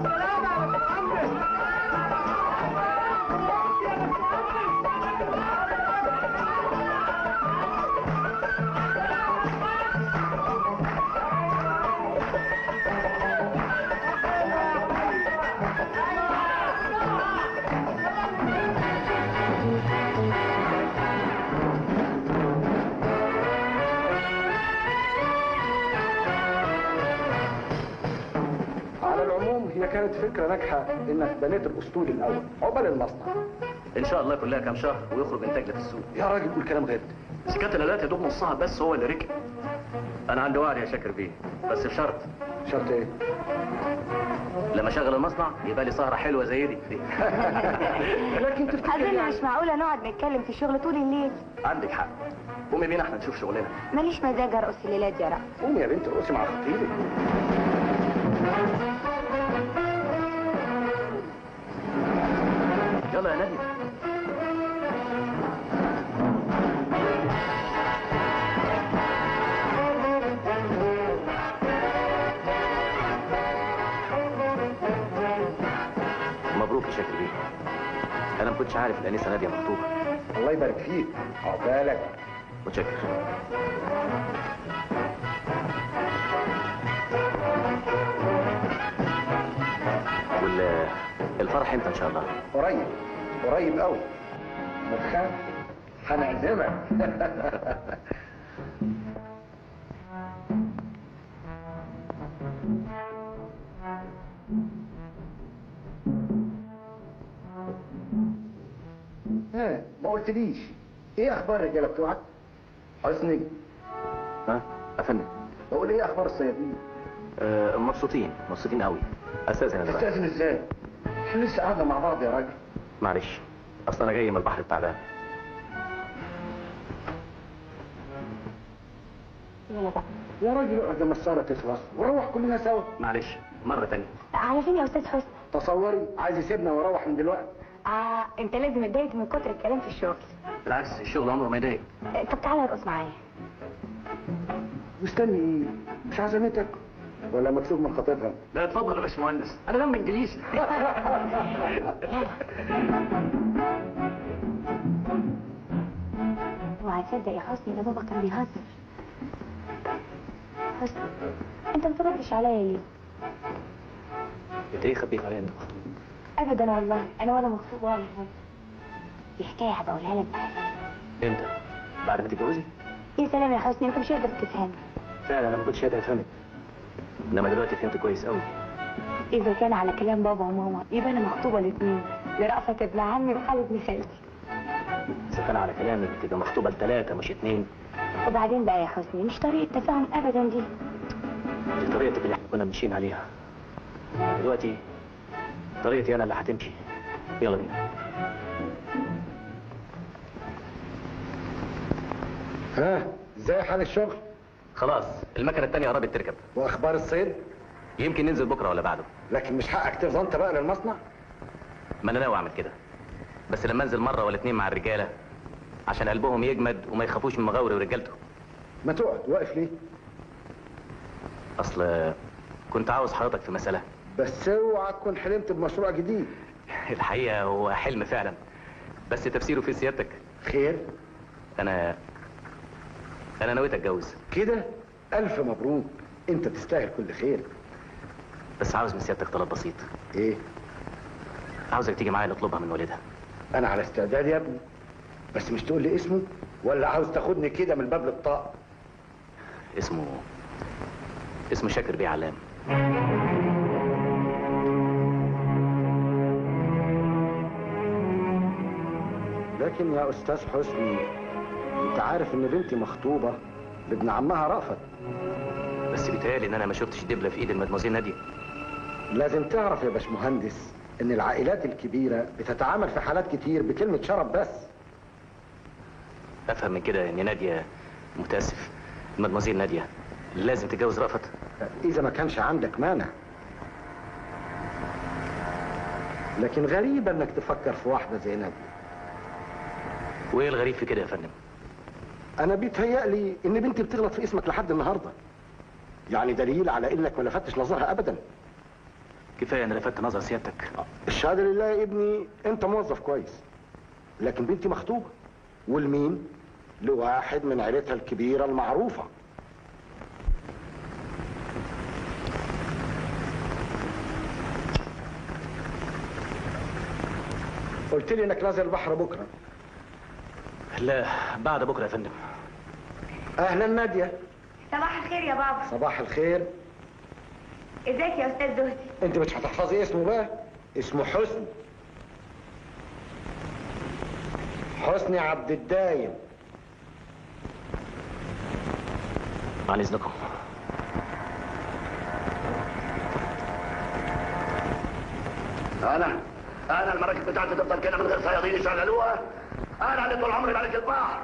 سلام على محمد. على العموم هي كانت فكرة ناجحة انك بنيت الاسطول الاول عقبال المصنع. ان شاء الله كلها كام شهر ويخرج انتاج في السوق. يا راجل قول كلام غير ده. سكات الالات يا دوب نصها بس هو اللي ركب. انا عندي وعد يا شاكر بيه بس بشرط. شرط ايه؟ لما اشغل المصنع يبقى لي سهره حلوه زي دي. لكن تفتكر أظن مش معقولة نقعد نتكلم في الشغل طول الليل. عندك حق. قومي بينا احنا نشوف شغلنا. ماليش مزاج أرقص الليلات يا رأس. قومي يا بنت ارقصي مع خطيبك. يلا يا نادي. كنتش عارف الانسه ناديه مخطوبه. الله يبارك فيك، عقبالك. متشكر. والفرح امتى ان شاء الله؟ قريب، قريب قوي. ما تخاف، هنعزمك. ما قلتليش ايه اخبار الرجاله بتوعك؟ حسني. ها افندم؟ بقول ايه اخبار الصيادين؟ مبسوطين قوي. استاذن انا بقى. استاذن ازاي؟ احنا لسه قاعده مع بعض يا راجل. معلش، اصل انا جاي من البحر التعبان. يا راجل اقعد لما السهره تخلص ونروح كلنا سوا. معلش مره تانية. على فين يا استاذ حسني؟ تصوري عايز يسيبنا ويروح من دلوقتي. انت لازم اتضايق من كتر الكلام في الشغل. بالعكس، الشغل عمره ما يضايق. طب تعالى ارقص معايا. مستني ايه؟ مش عزمتك ولا مكسوف من خطيبها؟ لا اتفضل يا باشمهندس، انا دم انجليزي. اوعى تصدق يا حسني، ده بابا كان بيهزر. حسني، انت ما بتردش عليا ليه؟ انت ايه خبيت عليا انت؟ ابدا والله، انا ولا مخطوبه ولا حاجه. دي حكايه هبقولها لك بعدين. امتى؟ بعد ما تتجوزي؟ يا سلام يا حسني، انت مش قادر تفهمني. فعلا انا ما كنتش قادر افهمك، انما دلوقتي فهمت كويس قوي. اذا كان على كلام بابا وماما يبقى انا مخطوبه الاثنين، لرأفت ابن عمي وخالد ابن خالتي. اذا كان على كلامك تبقى مخطوبه ل3 مش 2. وبعدين بقى يا حسني، مش طريقه تفاهم ابدا دي. دي طريقتك اللي احنا كنا ماشيين عليها. دلوقتي طريقتي انا اللي هتمشي. يلا بينا. ها، ازاي حال الشغل؟ خلاص المكنه التانية قربت تركب. واخبار الصيد؟ يمكن ننزل بكره ولا بعده. لكن مش حقك تفضى انت بقى للمصنع؟ ما انا ناوي اعمل كده، بس لما انزل مره ولا 2 مع الرجاله عشان قلبهم يجمد وما يخافوش من مغاوري ورجالته. ما تقعد، واقف ليه؟ اصل كنت عاوز حضرتك في مساله. بس اوعى تكون حلمت بمشروع جديد. الحقيقه هو حلم فعلا، بس تفسيره في سيادتك. خير؟ انا نويت اتجوز. كده؟ الف مبروك، انت تستاهل كل خير. بس عاوز من سيادتك طلب بسيط. ايه؟ عاوزك تيجي معايا نطلبها من والدها. انا على استعداد يا ابني، بس مش تقول لي اسمه ولا عاوز تاخدني كده من باب للطاق؟ اسمه شاكر بيه علام. لكن يا استاذ حسني، انت عارف ان بنتي مخطوبه لابن عمها رأفت. بس بيتهيألي ان انا ما شفتش دبله في ايد المدموزيل ناديه. لازم تعرف يا باشمهندس ان العائلات الكبيره بتتعامل في حالات كتير بكلمه شرف بس. افهم من كده ان ناديه، متاسف، المدموزيل ناديه لازم تتجوز رأفت؟ اذا ما كانش عندك مانع. لكن غريبه انك تفكر في واحده زي ناديه. وايه الغريب في كده يا فندم؟ انا بيتهيألي ان بنتي بتغلط في اسمك لحد النهارده، يعني دليل على انك ما لفتش نظرها ابدا. كفايه ان لفت نظر سيادتك. الشهاده لله يا ابني، انت موظف كويس، لكن بنتي مخطوبه. والمين؟ لواحد من عيلتها الكبيره المعروفه. قلت لي انك نازل البحر بكره. لا، بعد بكره يا فندم. اهلا ناديه. صباح الخير يا بابا. صباح الخير. ازيك يا استاذ زهدي؟ انت مش هتحفظي اسمه بقى؟ اسمه حسني. حسني عبد الدايم. عن اذنكم. انا المراكب بتاعتي تفضل كده من غير صيادين يشغلوها؟ انا اللي طول عمري ملك البحر.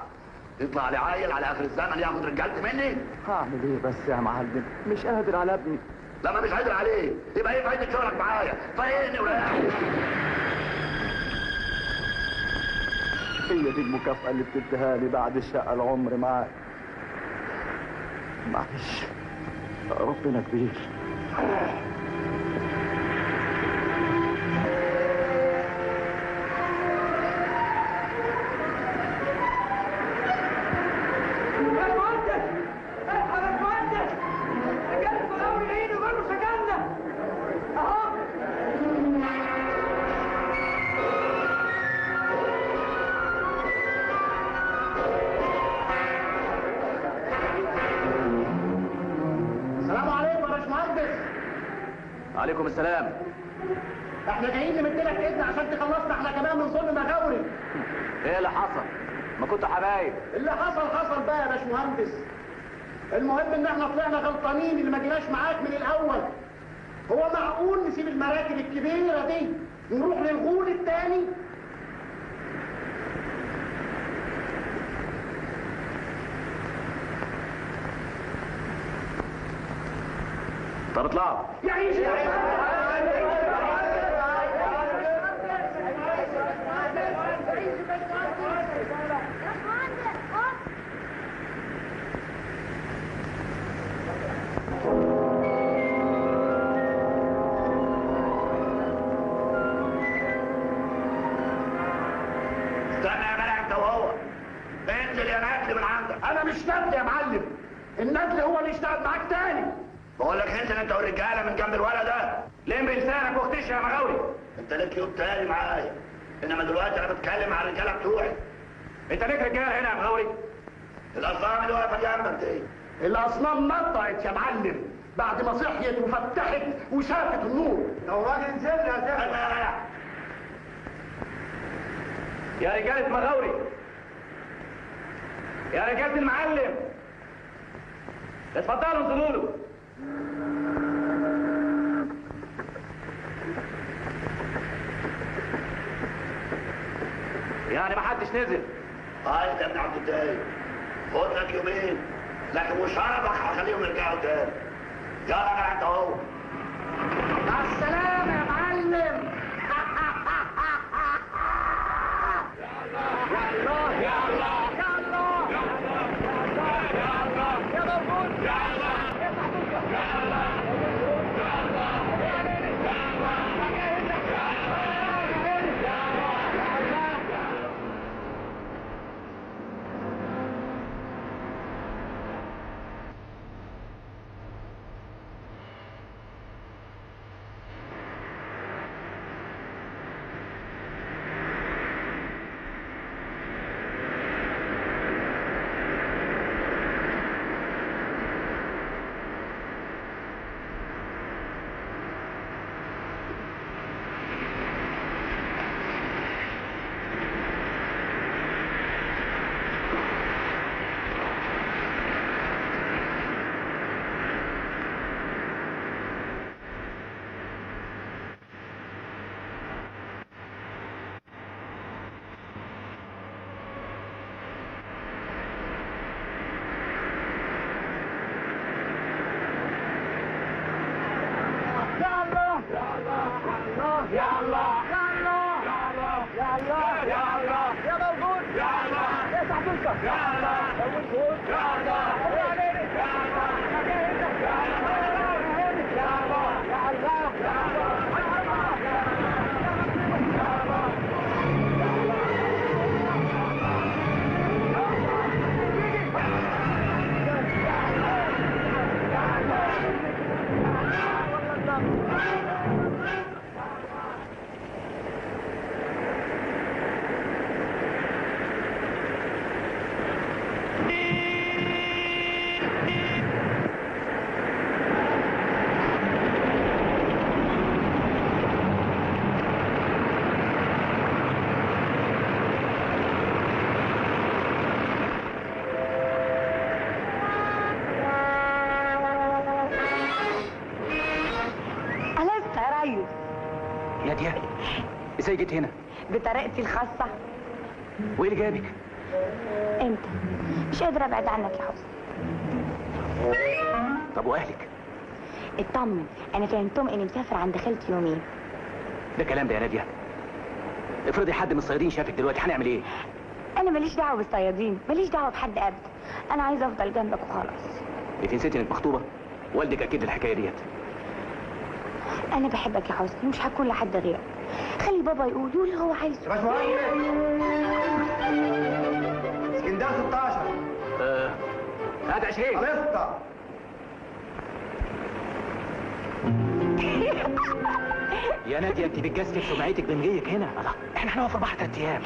يطلع لي عيل على اخر الزمن ياخد رجالتي مني؟ هعمل ايه بس يا معلم؟ مش قادر على ابني. لما مش قادر عليه يبقى ايه فايدة شغلك معايا؟ فايقني وريحني. هي دي المكافأة اللي بتديها لي بعد الشقة العمر معاك. معلش، ربنا كبير. عليكم السلام. احنا جايين نمدلك اذن عشان تخلصنا احنا كمان من ظلم مغاوري. ايه اللي حصل؟ ما كنتوا حبايب. اللي حصل بقى يا باشمهندس. المهم ان احنا طلعنا غلطانين اللي ما جيناش معاك من الاول. هو معقول نسيب المراكب الكبيره دي ونروح للغول التاني؟ طب اطلعوا. يعيش انا مش نادل يا معلم. النادل هو اللي يشتغل معاك تاني. بقول لك انت والرجاله من جنب الولد ده. لم بلسانك واختش يا مغاوري. انت ليك يوم تاني معايا، انما دلوقتي انا بتكلم مع الرجاله بتوعي. انت ليك رجاله هنا يا مغاوري؟ الاصنام اللي واقفه جنبك دي. الاصنام نطعت يا معلم بعد ما صحيت وفتحت وشافت النور. لو راجل نزلنا يا رجاله مغاوري، يا رجاله المعلم، اتفضلوا انزلوا له. يعني ما حدش نزل؟ طيب يا ابن عبد الدايق، خد لك يومين، لكن وشرفك هخليهم يرجعوا تاني. يلا يا انت اهو. مع السلامه يا معلم. نادية، ازاي جيت هنا؟ بطريقتي الخاصة. وايه اللي جابك؟ انت مش قادرة ابعد عنك يا حسن. طب واهلك؟ اطمن، انا فهمتهم اني مسافر عند خالتي يومين. ده كلام ده يا نادية. افرضي حد من الصيادين شافك دلوقتي، هنعمل ايه؟ انا ماليش دعوة بالصيادين، ماليش دعوة بحد ابدا. انا عايزة افضل جنبك وخلاص. انت نسيتي انك مخطوبة؟ والدك اكيد الحكاية ديت. انا بحبك يا حسني ومش هكون لحد غيرك. خلي بابا يقول اللي هو عايزه. يا باشمهندس، اسكندريه 16. هات 20. خلصت. يا نادية انت بتجسد سمعتك بنجيك هنا. الله، احنا هنقف 4 3 ايام.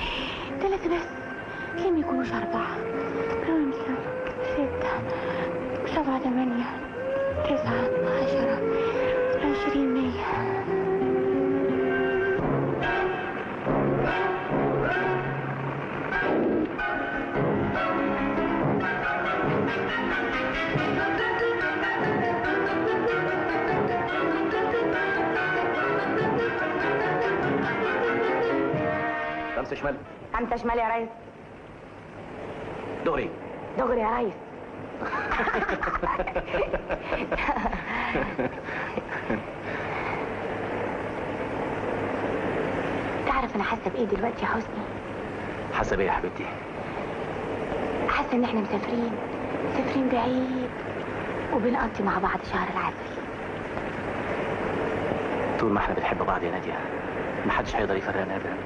3 بس، ليه ما يكونوش 4؟ 5 6 7 8 9 10 20 100. شمال؟ انت شمال يا ريس. دغري دغري يا ريس. تعرف انا حاسه بايه دلوقتي يا حسني؟ حاسه بايه يا حبيبتي؟ حاسه ان احنا مسافرين بعيد وبنقضي مع بعض شهر العسل. طول ما احنا بنحب بعض يا ناديه محدش هيقدر يفرقنا ابدا.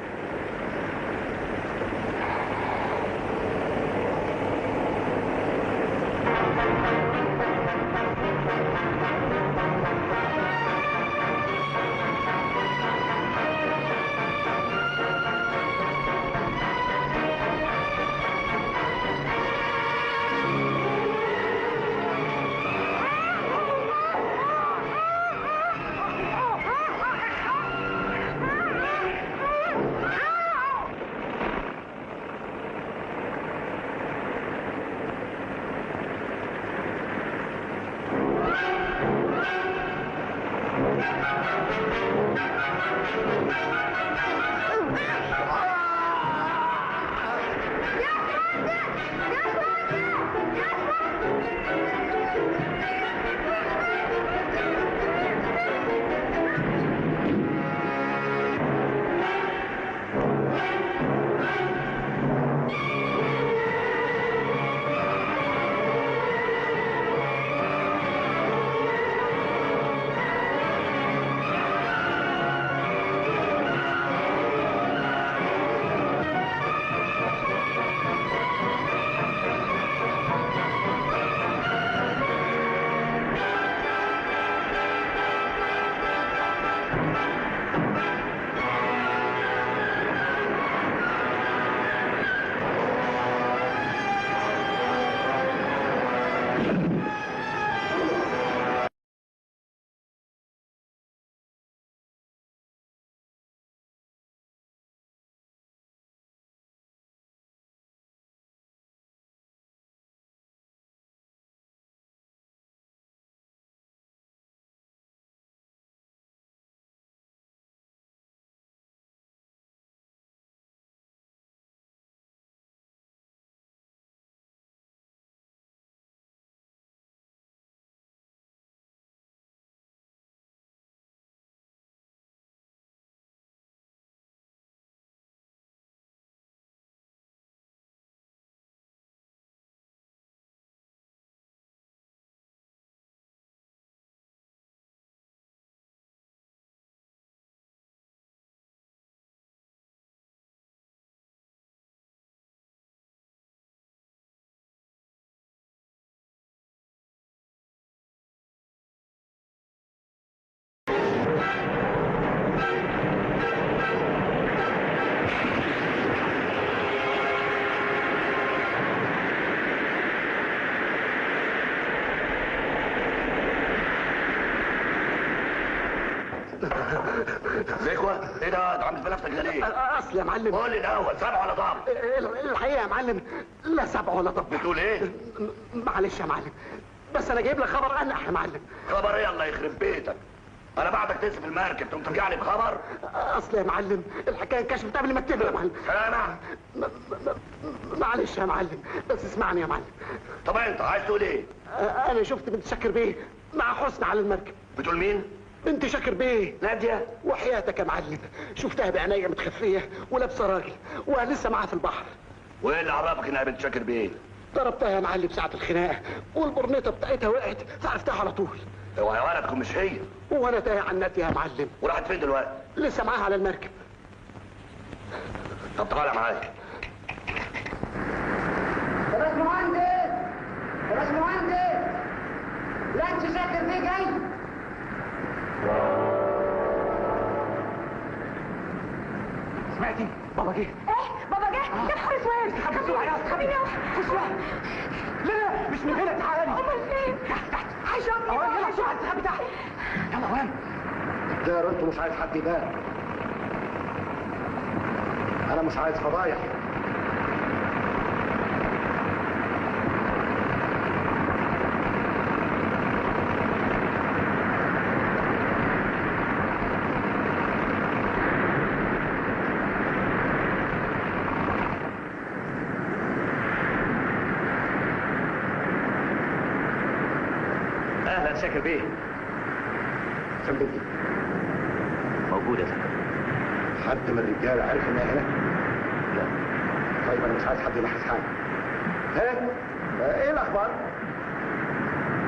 زيكوة ايه ده عامل في نفسك ليه؟ اصل يا معلم قول لي الاول سبع ولا ضرب؟ الحقيقه يا معلم لا سبع ولا ضب. بتقول ايه؟ معلش يا معلم بس انا جايب لك خبر انح يا معلم. خبر ايه الله يخرب بيتك؟ انا بعدك تسف المركب تقوم ترجع لي بخبر؟ اصل يا معلم الحكايه انكشفت قبل ما اكتب يا معلم. سلامة. معلش يا معلم بس اسمعني يا معلم. طب انت عايز تقول ايه؟ انا شفت بنت شاكر بيه مع حسن على المركب. بتقول مين؟ بنت شاكر بيه نادية. وحياتك يا معلم شفتها بعينيا متخفيه ولابسه راجل ولسه معاها في البحر. وايه اللي عرفك انها بنت شاكر بيه؟ ضربتها يا معلم ساعه الخناقه والبرنيطه بتاعتها وقعت فعرفتها على طول. اوعى يا ولد تكون مش هي. وانا تايه عن نادية يا معلم. وراحت فين دلوقتي؟ لسه معاها على المركب. طب تعالى معايا. يا باشمهندس يا باشمهندس لا انت شاكر فيه جاي. سمعتي بابا جه. ايه بابا جه؟ يا نهار اسود. حبيبي خش لا مش من هنا تعالي. امال فين؟ تحت هيشوفني يلا بسرعه تخبي تحت. يلا وين؟ داير انتوا مش عايز حد يبان. انا مش عايز فضايح. اهلا شاكر بيه. فين بنتي؟ موجوده يا فندم. حد من الرجاله عرف انها هنا؟ لا. طيب انا مش عايز حد يلاحظ حاجه. ها؟ ايه الاخبار؟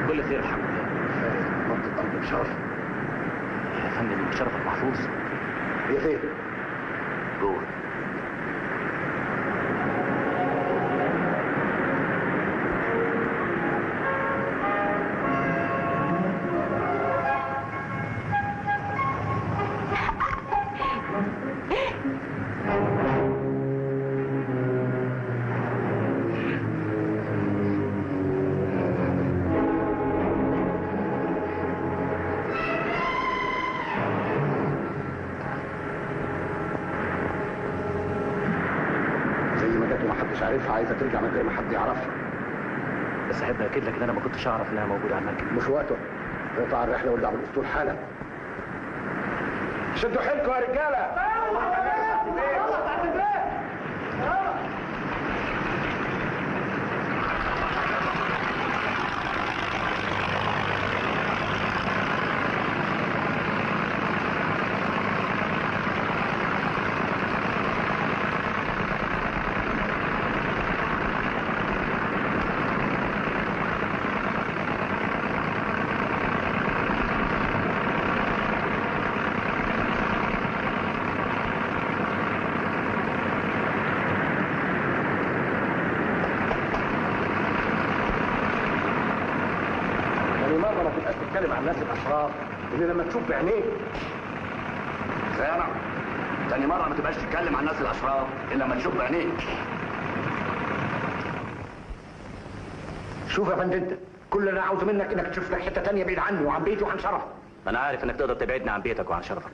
كل خير الحمد لله. منطقه قلب بشرف. يا فندم شرف المحفوظ. هي فين؟ جوه. عارفها عايزه ترجع من غير ما حد يعرفها. بس احب اكد لك ان انا ما كنتش اعرف انها موجوده على المركب. مش وقته. اقطع الرحله وارجع بالاسطول حالا. شدوا حيلكم يا رجاله. تتكلم عن الناس الاشرار اللي لما تشوف بعينيك. سامع؟ تاني مرة ما تبقاش تتكلم عن الناس الاشرار الا لما تشوف بعينيك. شوف يا فندم انت، كل اللي انا عاوزه منك انك تشوف لك حته تانيه بعيد عني وعن بيتي وعن شرفي. انا عارف انك تقدر تبعدني عن بيتك وعن شرفك،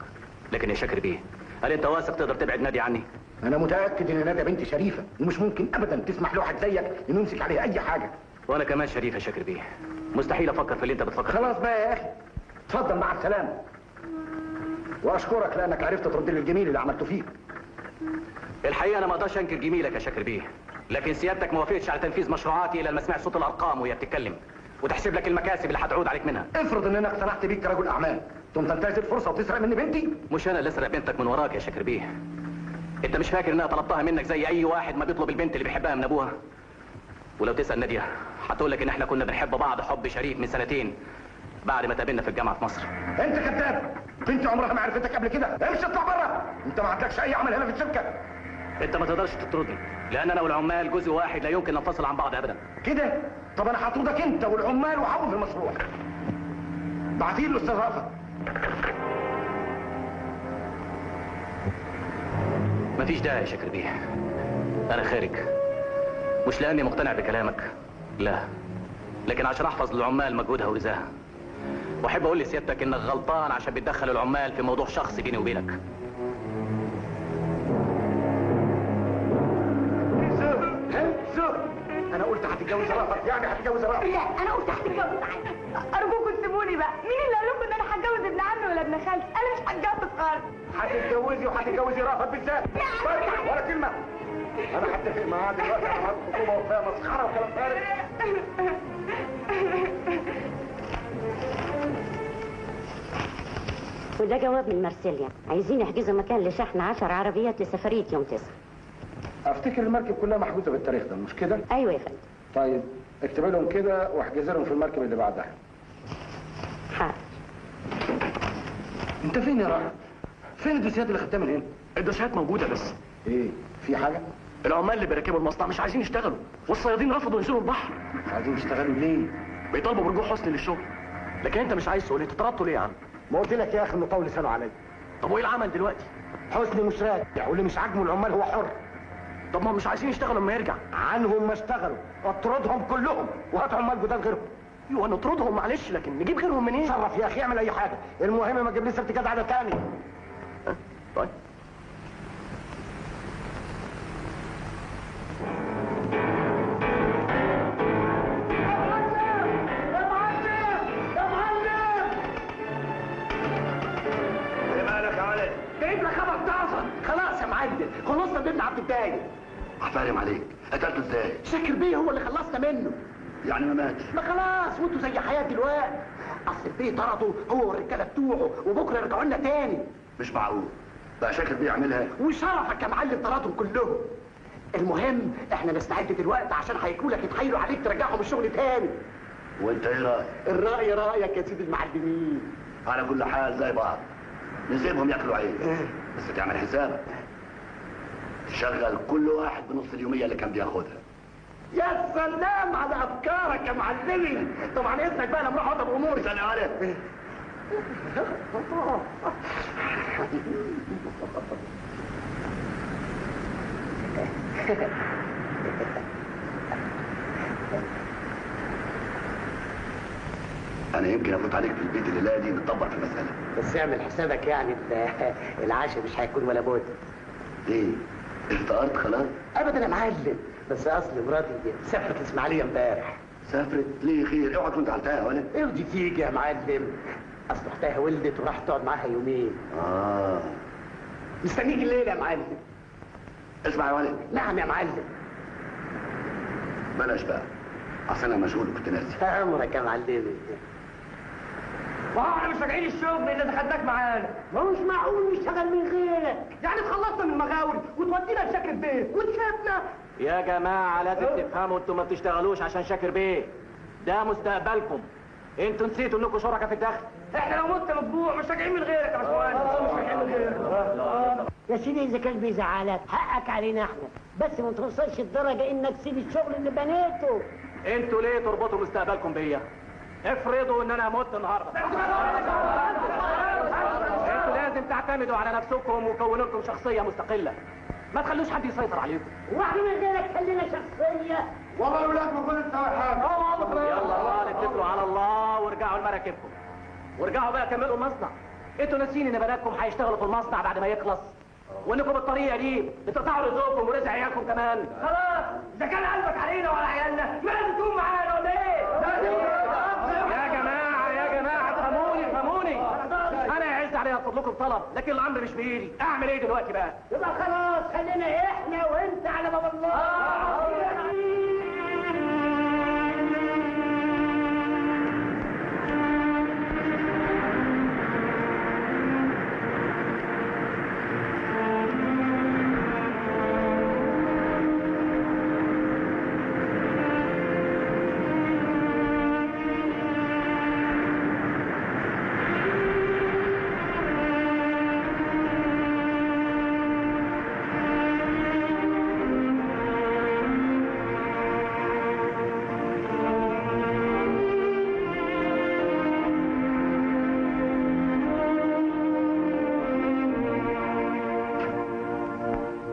لكن يا شاكر بيه، هل انت واثق تقدر تبعد نادي عني؟ انا متاكد ان ناديه بنتي شريفه ومش ممكن ابدا تسمح لواحد زيك انه يمسك عليها اي حاجه. وانا كمان شريف يا شاكر بيه، مستحيل افكر في اللي انت بتفكر فيه. خلاص بقى يا اخي، اتفضل مع السلامه. واشكرك لانك عرفت ترد لي الجميل اللي عملته فيك. الحقيقه انا ما اقدرش انكر جميلك يا شاكر بيه، لكن سيادتك ما وافقتش على تنفيذ مشروعاتي الا لما سمعت صوت الارقام وهي بتتكلم وتحسب لك المكاسب اللي هتعود عليك منها. افرض ان انا اقتنعت بيك كرجل اعمال ثم تنتهز الفرصه وتسرق مني بنتي. مش انا اللي اسرق بنتك من وراك يا شاكر بيه. انت مش فاكر ان انا طلبتها منك زي اي واحد ما بيطلب البنت اللي بيحبها من ابوها؟ ولو تسال ناديه هتقول لك ان احنا كنا بنحب بعض حب شريف من سنتين بعد ما تقابلنا في الجامعه في مصر. انت كذاب، بنتي عمرها ما عرفتك قبل كده. امشي اطلع بره، انت ما عندكش اي عمل هنا في الشركه. انت ما تقدرش تطردني لان انا والعمال جزء واحد لا يمكن ننفصل عن بعض ابدا. كده؟ طب انا هطردك انت والعمال وهوقف المشروع. بعتيه له استاذ رأفت. مفيش داعي يا شاكر بيه، انا خارج، مش لاني مقتنع بكلامك، لا، لكن عشان احفظ للعمال مجهودها واذاها. واحب اقول لسيادتك انك غلطان عشان بتدخل العمال في موضوع شخصي بيني وبينك. انا قلت هتتجوز رأفت، يعني هتتجوز رأفت. لا انا قلت هتتجوز عادي. ارجوكم سيبوني بقى، مين اللي قال لكم ان انا هتجوز ابن عمي ولا ابن خالتي؟ انا مش هتجوز خالص. هتتجوزي وهتتجوزي رأفت بالذات. ولا كلمه. انا هتفق معاه دلوقتي على ميعاد الخطوبه وفيها مسخره وكلام فارغ. وده جواب من مارسيليا، عايزين يحجزوا مكان لشحن 10 عربيات لسفريه يوم 9. افتكر المركب كلها محجوزه بالتاريخ ده، مش كده؟ ايوه يا فندم. طيب اكتب لهم كده واحجز لهم في المركب اللي بعدها. حاضر. انت فين يا راجل؟ فين الدوسيات اللي خدتها من هنا؟ الدوسيات موجوده بس ايه؟ في حاجه؟ العمال اللي بيركبوا المصنع مش عايزين يشتغلوا، والصيادين رفضوا ينزلوا البحر. مش عايزين يشتغلوا ليه؟ بيطالبوا برجوع حسني للشغل. لكن انت مش عايز تقول انت طردته ليه يا عم؟ ما قلت لك يا اخي انه طول لسانه عليا. طب وايه العمل دلوقتي؟ حسني مش راجع واللي مش عاجبه العمال هو حر. طب ما مش عايزين يشتغلوا لما يرجع. عنهم ما اشتغلوا، اطردهم كلهم وهات عمال جداد غيرهم. ايوه نطردهم معلش، لكن نجيب غيرهم منين؟ تصرف يا اخي، اعمل اي حاجه، المهم ما تجيبليش ارتكاز على تاني. طيب. جايب لك خبر طازه. خلاص يا معلم، خلصنا بابن عبد الدايق. هفهم عليك، قتلته ازاي؟ شاكر بيه هو اللي خلصنا منه. يعني ما ماتش؟ ما خلاص وانتوا زي حياه دلوقتي. اصل البيه طرده هو والرجاله بتوعه وبكره يرجعوا لنا تاني. مش معقول بقى شاكر بيعملها. وشرفك يا معلم طردهم كلهم. المهم احنا نستعد دلوقتي عشان هيجوا لك يتحايلوا عليك ترجعهم الشغل تاني. وانت ايه رايك؟ الراي رايك يا سيدي المعلمين. على كل حال زي بعض نسيبهم ياكلوا عيش بس تعمل حسابك تشغل كل واحد بنص اليوميه اللي كان بياخدها. يا سلام على افكارك يا معلمي. طبعا اذنك بقى لما اروح اقعد باموري. انا عارف. انا يمكن افوت عليك في البيت الليله دي نطبق في المساله. بس اعمل حسابك يعني العشاء مش هيكون ولا بد. ليه؟ افتقرت خلاص؟ ابدا يا معلم، بس اصل مراتي سافرت الاسماعيليه امبارح. سافرت؟ ليه خير؟ اوعى تكون زعلتها يا ولد. ودي تيجي يا معلم، اصل اختها ولدت وراحت تقعد معاها يومين. مستنيك الليله يا معلم. اسمع يا ولد. نعم يا معلم. بلاش بقى اصل انا مشغول وكنت ناسي. امرك يا معلمي. ما هو احنا مش راجعين الشغل الا دخلناك معانا. ما هوش معقول نشتغل من غيرك. يعني تخلصنا من المغاول وتودينا لشاكر بيه وتسيبنا. يا جماعه لازم تفهموا انتوا ما بتشتغلوش عشان شاكر بيه، ده مستقبلكم. انتوا نسيتوا انكم شركاء في الدخل. احنا لو مت مطبوع مش راجعين من غيرك يا باشمهندس. مش راجعين من غيرك. يا سيدي اذا كان بيزعلك حقك علينا احنا، بس ما توصلش الدرجه انك تسيب الشغل اللي بنيته. انتوا ليه تربطوا مستقبلكم بيا؟ افرضوا ان انا مت النهارده. انتوا لازم تعتمدوا على نفسكم وكونوا لكم شخصيه مستقله. ما تخلوش حد يسيطر عليكم. واحنا من غيرك خلينا شخصيه. والله اولاد بكل التوحيد. يلا بقى اتكلوا على الله وارجعوا لمراكبكم. وارجعوا بقى كملوا المصنع. انتوا ناسيين ان بناتكم هيشتغلوا في المصنع بعد ما يخلص؟ وانكم بالطريقه دي بتقطعوا رزقكم ورزق عيالكم كمان. خلاص اذا كان قلبك علينا وعلى عيالنا ما لازم تكون معانا ولا ايه؟ يا جماعه فهموني. انا يعز علي اطلب لكم طلب لكن الامر مش بايدي. اعمل ايه دلوقتي بقى؟ يبقى خلاص خلينا احنا وانت على باب الله.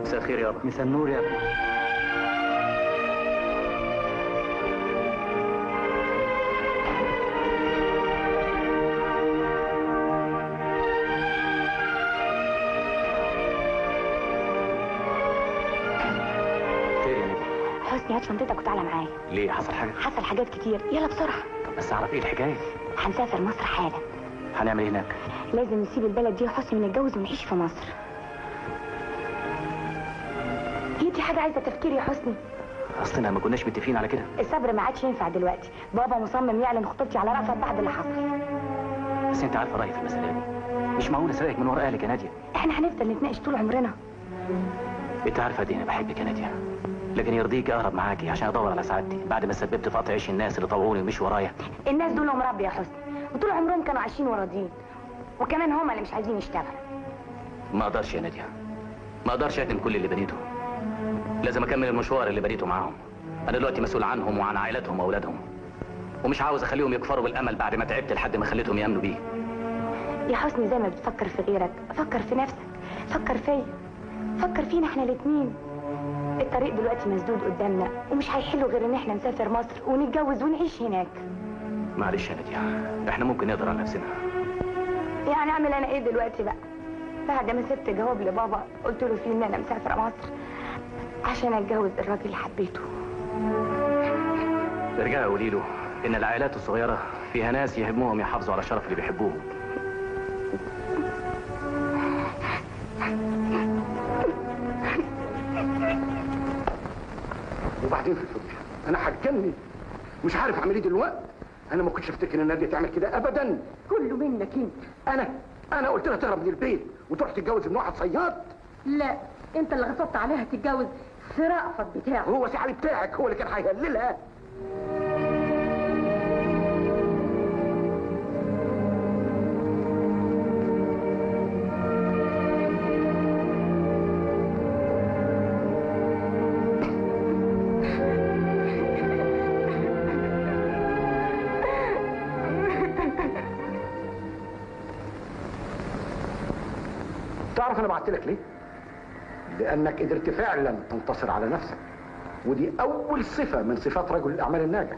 مساء الخير يابا. مساء النور يا ابني. خير يا نبي. حسني هات شنطتك وتعالى معايا. ليه حصل حاجه؟ حصل حاجات كتير، يلا بسرعه. طب بس اعرف ايه الحكايه؟ هنسافر مصر حالا. هنعمل ايه هناك؟ لازم نسيب البلد دي يا حسني ونتجوز ونعيش في مصر. هي دي حاجه عايزه تفكير يا حسني. اصلنا ما كناش متفقين على كده. الصبر ما عادش ينفع دلوقتي. بابا مصمم يعلن خطوبتي على رأفت بعد اللي حصل. بس انت عارفه رايي في المساله دي. مش معقول اسرقك من ورا اهلك يا ناديه. احنا هنفضل نتناقش طول عمرنا. انت عارفه دي انا بحبك يا ناديه، لكن يرضيك اقرب معاكي عشان ادور على سعادتي بعد ما سببت في قطع عيش الناس اللي طوعوني ومشوا ورايا. الناس دول مربي يا حسني، وطول عمرهم كانوا عايشين وراضيين، وكمان هم اللي مش عايزين يشتغلوا. ما اقدرش يا ناديه، ما اقدرش اهدم كل اللي بنيته. لازم اكمل المشوار اللي بنيته معاهم. انا دلوقتي مسؤول عنهم وعن عائلاتهم واولادهم، ومش عاوز اخليهم يكفروا بالامل بعد ما تعبت لحد ما خليتهم يامنوا بيه. يا حسني زي ما بتفكر في غيرك فكر في نفسك، فكر فيا، فكر فينا احنا الاتنين. الطريق دلوقتي مسدود قدامنا ومش هيحلوا غير ان احنا نسافر مصر ونتجوز ونعيش هناك. معلش يا ناديه، احنا ممكن نقدر على نفسنا. يعني اعمل انا ايه دلوقتي بقى؟ بعد ما سبت جواب لبابا قلت له فيه ان انا مسافره مصر عشان اتجوز الراجل اللي حبيته. ارجعي قولي له ان العائلات الصغيره فيها ناس يهمهم يحافظوا على شرف اللي بيحبوهم. وبعدين انا هتجنن، مش عارف اعمل ايه دلوقتي. انا ما كنتش افتكر ان ناديه تعمل كده ابدا. كله منك انت. انا قلت لها تهرب من البيت وتروح تتجوز ابن واحد صياد. لا، انت اللي غصبت عليها تتجوز في رأفت بتاعه. هو سي علي بتاعك هو اللي كان هيهللها. تعرف انا بعت لك ليه؟ لانك قدرت فعلا تنتصر على نفسك، ودي اول صفه من صفات رجل الاعمال الناجح.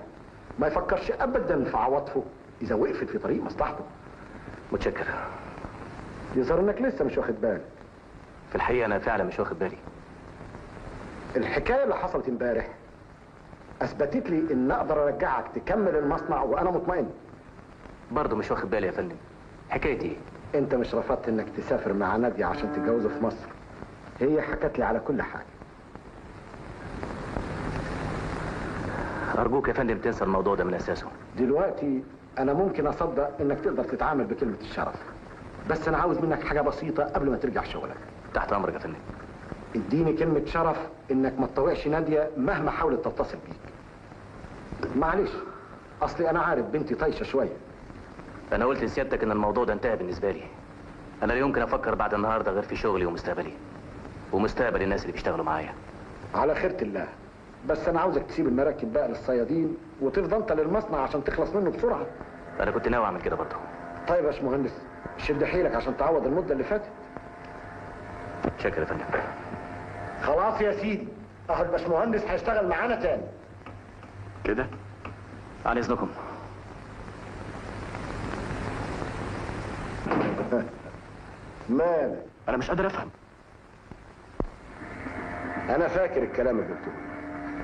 ما يفكرش ابدا في عواطفه اذا وقفت في طريق مصلحته. متشكر. يظهر انك لسه مش واخد بالك. في الحقيقه انا فعلا مش واخد بالي. الحكايه اللي حصلت امبارح اثبتت لي ان اقدر ارجعك تكمل المصنع وانا مطمئن. برضه مش واخد بالي يا فندم. حكايتي ايه؟ انت مش رفضت انك تسافر مع نادية عشان تتجوزه في مصر؟ هي حكت لي على كل حاجه. ارجوك يا فندم تنسى الموضوع ده من اساسه. دلوقتي انا ممكن اصدق انك تقدر تتعامل بكلمه الشرف، بس انا عاوز منك حاجه بسيطه قبل ما ترجع شغلك. تحت امرك يا فندم. اديني كلمه شرف انك ما تطوعش نادية مهما حاولت تتصل بيك. معلش، اصلي انا عارف بنتي طايشه شويه. انا قلت لسيادتك ان الموضوع ده انتهى بالنسبه لي. انا لا يمكن افكر بعد النهارده غير في شغلي ومستقبلي ومستقبل الناس اللي بيشتغلوا معايا. على خيرة الله، بس انا عاوزك تسيب المراكب بقى للصيادين وتفضى انت للمصنع عشان تخلص منه بسرعه. انا كنت ناوي اعمل كده برضه. طيب يا باشمهندس، شد حيلك عشان تعوض المده اللي فاتت. شكرا يا فندم. خلاص يا سيدي، اهو الباشمهندس هيشتغل معانا تاني. كده؟ عن اذنكم. مالك؟ انا مش قادر افهم. انا فاكر الكلام اللي قلته.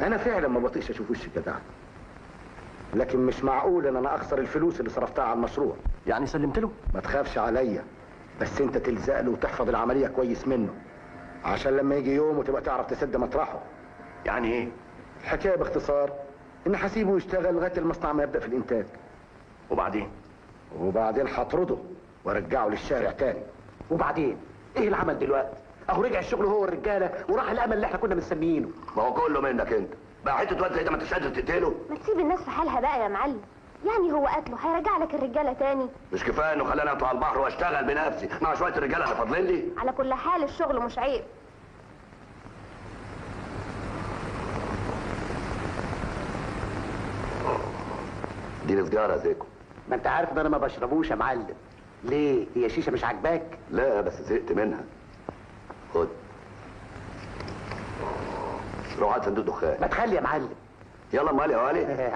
انا فعلا ما بطيقش اشوف وش جدع، لكن مش معقول ان انا اخسر الفلوس اللي صرفتها على المشروع. يعني سلمت له؟ ما تخافش عليا، بس انت تلزق له وتحفظ العمليه كويس منه عشان لما يجي يوم وتبقى تعرف تسد مطرحه. يعني ايه؟ الحكايه باختصار ان هسيبه يشتغل لغايه المصنع ما يبدا في الانتاج. وبعدين هطرده وارجعه للشارع تاني. وبعدين ايه العمل دلوقتي؟ اهو رجع الشغل هو والرجاله وراح الامل اللي احنا كنا مستنيينه. ما هو كله منك انت بقى. حته واد زي ده ما انتش قادر تقتله. ما تسيب الناس في حالها بقى يا معلم. يعني هو قتله هيرجع لك الرجاله تاني؟ مش كفايه انه خلاني اطلع البحر واشتغل بنفسي مع شويه الرجاله اللي فاضلين لي؟ على كل حال الشغل مش عيب. اديني سجاره يا زيكو. ما انت عارف ان انا ما بشربوش يا معلم. ليه؟ هي شيشه مش عاجباك؟ لا بس زهقت منها. خد. روح هات صندوق دخان. ما تخلي يا معلم. يلا مالي يا والي.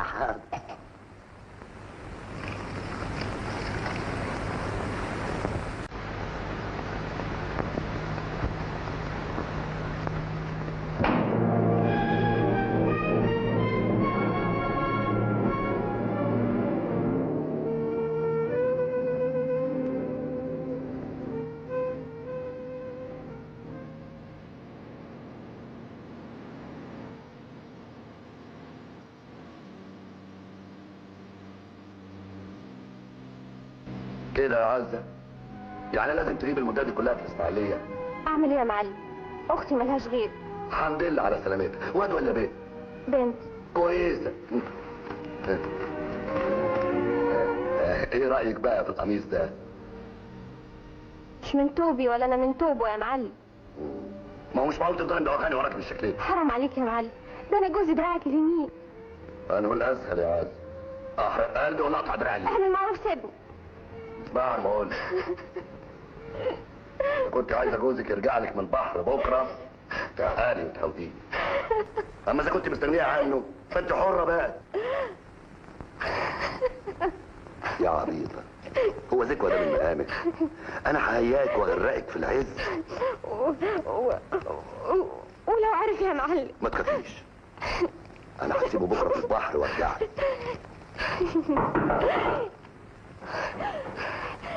كده يا عزة، يعني لازم تجيب المدة دي كلها في الاسماعيلية؟ اعمل ايه يا معلم؟ اختي ملهاش غير. الحمد لله على سلامتها. واد ولا بنت؟ بنت. كويسة. ايه رأيك بقى في القميص ده؟ مش من توبي ولا انا من توبه يا معلم. ما هو مش معقول تفضل مدوخاني وراك بالشكل ده. حرام عليك يا معلم، ده انا جوزي دراعك اليمين. انا اقول اسهل يا عز، احرق قلبي ولا اقطع دراعي. انا المعروف سيبني. اسمع ما اقول، كنت عايزه جوزك يرجع لك من البحر بكره تعالي وتهوديه، اما اذا كنت مستنيه عنه فانت حره بقى. يا عبيطه، هو ذكوى ده من مقامك؟ انا ههياك واغرقك في العز. ولو عارف يا معلم. ما تخافيش، انا هسيبه بكره في البحر وارجع لك.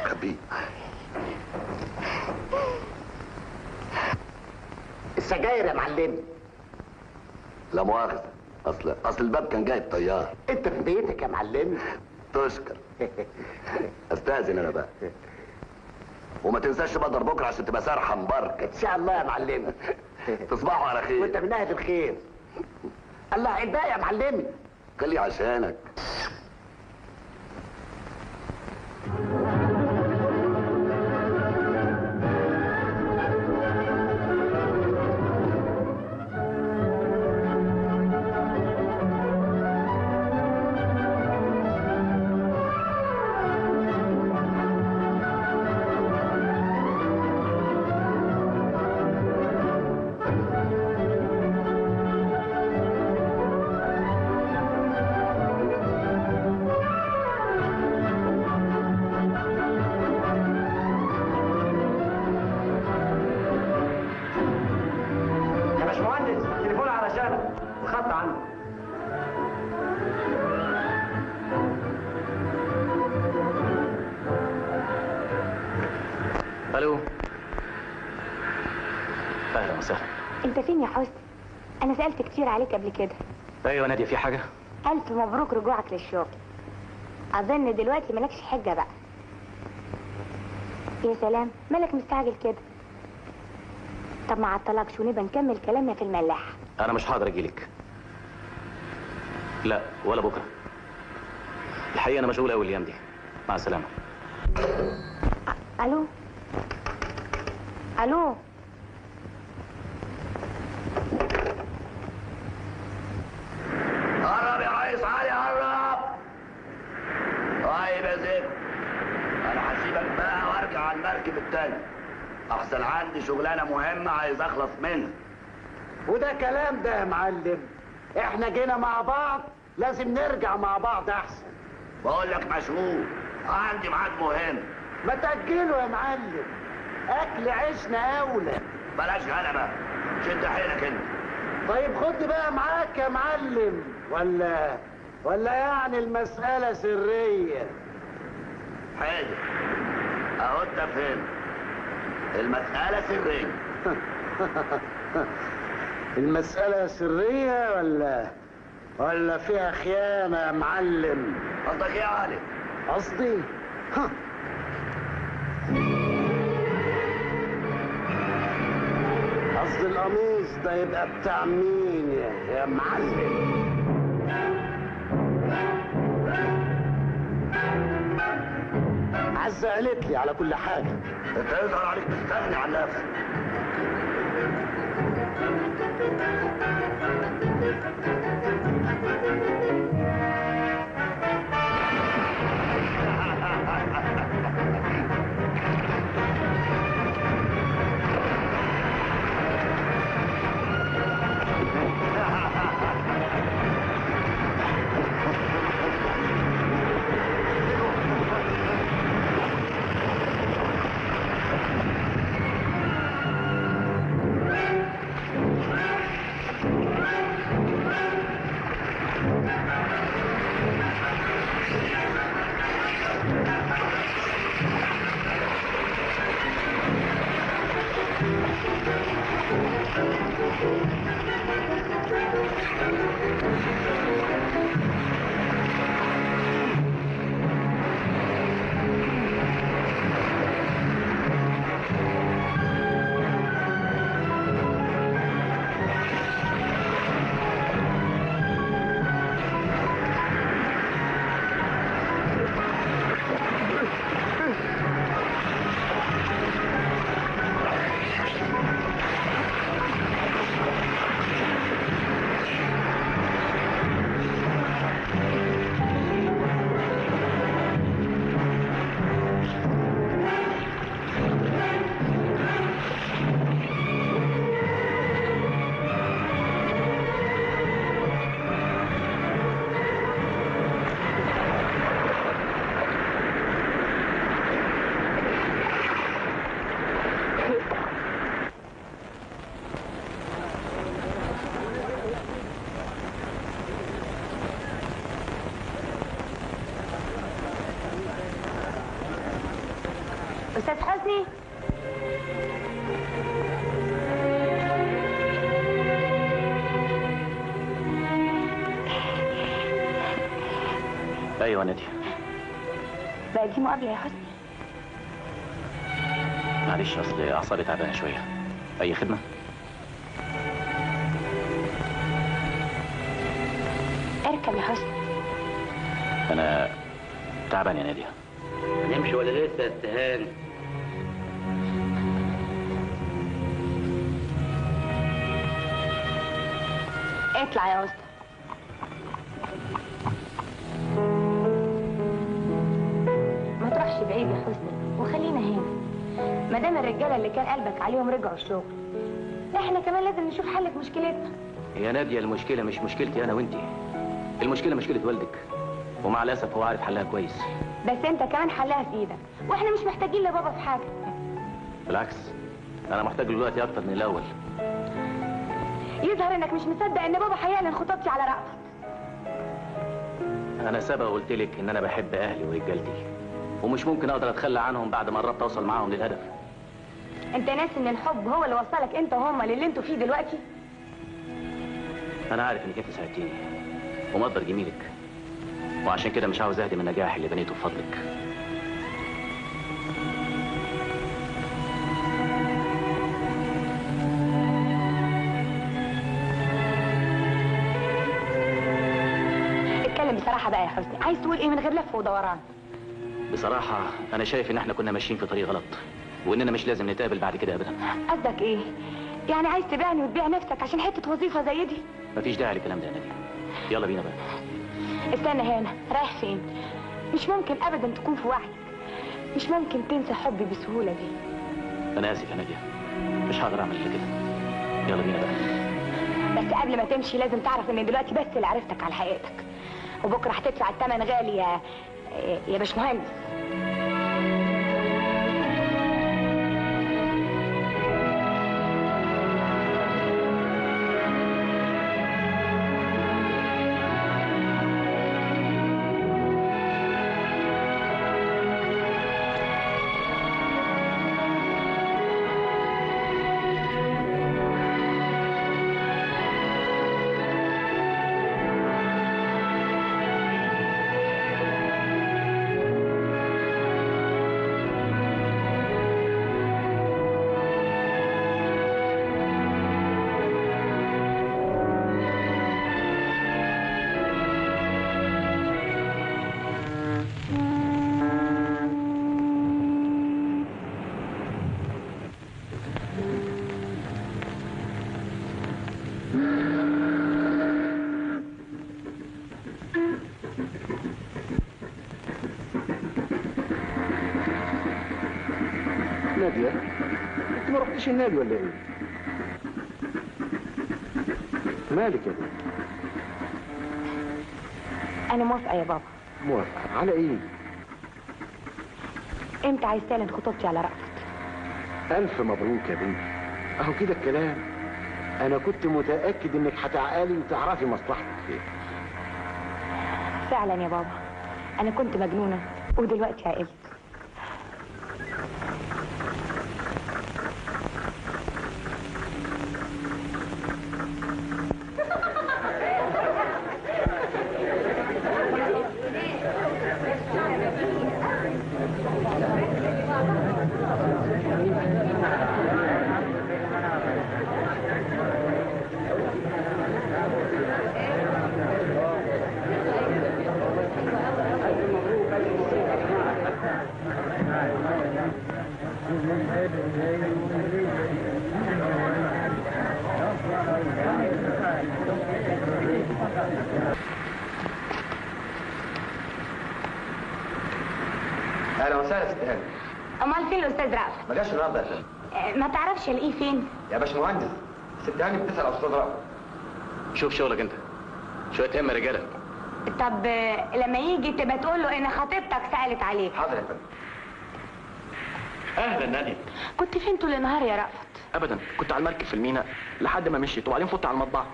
خبيه. السجاير يا معلم. لا مؤاخذة، اصل الباب كان جايب طيار. انت في بيتك يا معلم. تشكر. استاذن انا بقى. وما تنساش تبقى بكره عشان تبقى سارحه مبارك. ان شاء الله يا معلمي. تصبحوا على خير. وانت من ناحيه الخير. الله الباقي يا معلمي. خليه عشانك. الو. اهلا وسهلا. انت فين يا حسن؟ انا سألت كتير عليك قبل كده. ايوه ناديه، في حاجه؟ الف مبروك رجوعك للشغل. اظن دلوقتي مالكش حجة بقى. يا سلام، مالك مستعجل كده؟ طب ما عطلكش ونبقى نكمل كلامنا في الملاح. انا مش هقدر اجيلك. لا ولا بكره. الحقيقه انا مشغول قوي الايام دي. مع السلامه. الو. الو. قرب يا ريس علي، قرب. طيب يا زين، انا هسيبك بقى وارجع على المركب التاني. احسن عندي شغلانه مهمه عايز اخلص منها. وده كلام ده يا معلم. احنا جينا مع بعض، لازم نرجع مع بعض احسن. بقول لك مشغول، عندي ميعاد مهم. ما تأجله يا معلم، اكل عيشنا اولى. بلاش غلبه، شد حيلك انت. طيب خد بقى معاك يا معلم، ولا يعني المسألة سرية؟ حاجة اهو انت فهمت، المسألة سرية. المسألة سرية ولا فيها خيانة يا معلم؟ قصدك ايه يا علي؟ قصدي قصدي القميص ده يبقى بتاع مين يا معلم؟ عزة قالت لي على كل حاجة. انت يظهر عليك تستغني عن نفسك. استاذ حسني. ايوه ناديه. بقى دي مقابله يا حسني؟ معلش اصل اعصابي تعبانه شويه. اي خدمه؟ اركب يا حسني. انا تعبان يا ناديه. هنمشي ولا لسه يا استهان؟ اطلع يا اسطى. ما تروحش بعيد يا حسني وخلينا هنا. ما دام الرجاله اللي كان قلبك عليهم رجعوا الشغل، احنا كمان لازم نشوف حل في مشكلتنا. يا ناديه المشكله مش مشكلتي انا وانتي، المشكله مشكله والدك، ومع الاسف هو عارف حلها كويس. بس انت كمان حلها في ايدك، واحنا مش محتاجين لبابا في حاجه. بالعكس انا محتاج له دلوقتي اكتر من الاول. يظهر انك مش مصدق ان بابا هيعلن خطوبتي على رأفت. انا سبق قلت لك ان انا بحب اهلي ورجالتي، ومش ممكن اقدر اتخلى عنهم بعد ما قربت اوصل معاهم للهدف. انت ناسي ان الحب هو اللي وصلك انت وهما للي انتوا فيه دلوقتي؟ انا عارف انك انت ساعدتيني ومقدر جميلك، وعشان كده مش عاوز اهدم النجاح اللي بنيته بفضلك. اتكلم بصراحه بقى يا حسني، عايز تقول ايه من غير لف ودوران؟ بصراحه انا شايف ان احنا كنا ماشيين في طريق غلط، واننا مش لازم نتقابل بعد كده ابدا. قصدك ايه؟ يعني عايز تبيعني وتبيع نفسك عشان حته وظيفه زي دي؟ مفيش داعي للكلام ده يا ناديه. يلا بينا بقى. استنى هنا، رايح فين؟ مش ممكن ابدا تكون في وعيك، مش ممكن تنسى حبي بالسهوله دي. انا اسف يا ناديه، مش هقدر اعمل الا كده. يلا بينا بقى. بس قبل ما تمشي لازم تعرف ان دلوقتي بس اللي عرفتك على حقيقتك، وبكره هتدفع الثمن غالي يا باشمهندس. نادية، انت ما رحتيش النادي ولا ايه؟ مالك يا بنت؟ انا موافقه يا بابا. موافقة على ايه؟ امتى عايز تعلن خطوبتي على رأفت؟ ألف مبروك يا بنتي. أهو كده الكلام. أنا كنت متأكد إنك هتعقلي وتعرفي مصلحتك فين. فعلا يا بابا، أنا كنت مجنونة ودلوقتي عقلت. اهلا وسهلا يا ست هاني. امال فين الاستاذ رأفت؟ ما جاش النهارده يا فندم. ما تعرفش الاقيه فين؟ يا باشمهندس، ست هاني بتسال على الاستاذ رأفت. شوف شغلك انت، شويه هم رجاله. طب لما يجي تبقى تقول له ان خطيبتك سالت عليك. حاضر يا فندم. اهلا ناديه. كنت فين طول النهار يا رأفت؟ ابدا، كنت على المركب في الميناء لحد ما مشيت وبعدين فت على المطبعه.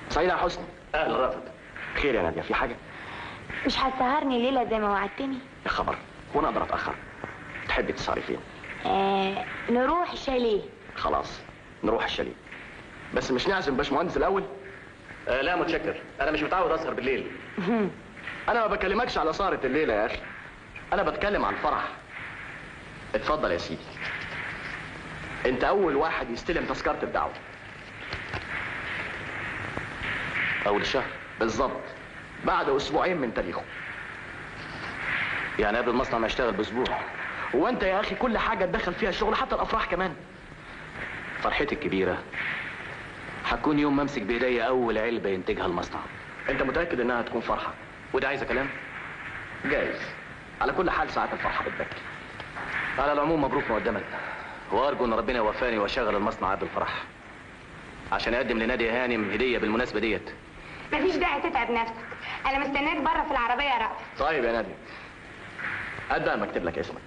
سعيد يا حسني. اهلا رافض. خير يا ناديه، في حاجه؟ مش هتسهرني ليله زي ما وعدتني؟ يا خبر، وانا اقدر اتاخر؟ تحبي تسهري فين؟ نروح شاليه. خلاص نروح الشاليه، بس مش نعزم باشمهندس الاول؟ لا متشكر، انا مش متعود اسهر بالليل. انا ما بكلمكش على سهرة الليلة يا اخي، انا بتكلم عن الفرح. اتفضل يا سيدي، انت اول واحد يستلم تذكرة الدعوة. اول الشهر بالظبط، بعد اسبوعين من تاريخه. يعني قبل المصنع ما يشتغل باسبوع. وانت يا اخي كل حاجة تدخل فيها الشغل، حتى الافراح كمان. فرحتي الكبيرة هتكون يوم ما امسك بايديا اول علبة ينتجها المصنع. انت متأكد انها هتكون فرحة؟ وده عايزة كلام؟ جايز. على كل حال ساعات الفرحة بتبكي. على العموم مبروك مقدما، وارجو ان ربنا يوفاني واشغل المصنع قبل الفرح عشان اقدم لنادية هانم هدية بالمناسبة ديت. مفيش داعي تتعب نفسك، انا مستناك بره في العربية يا رأفت. طيب يا نادية، قد ما اكتب لك اسمك.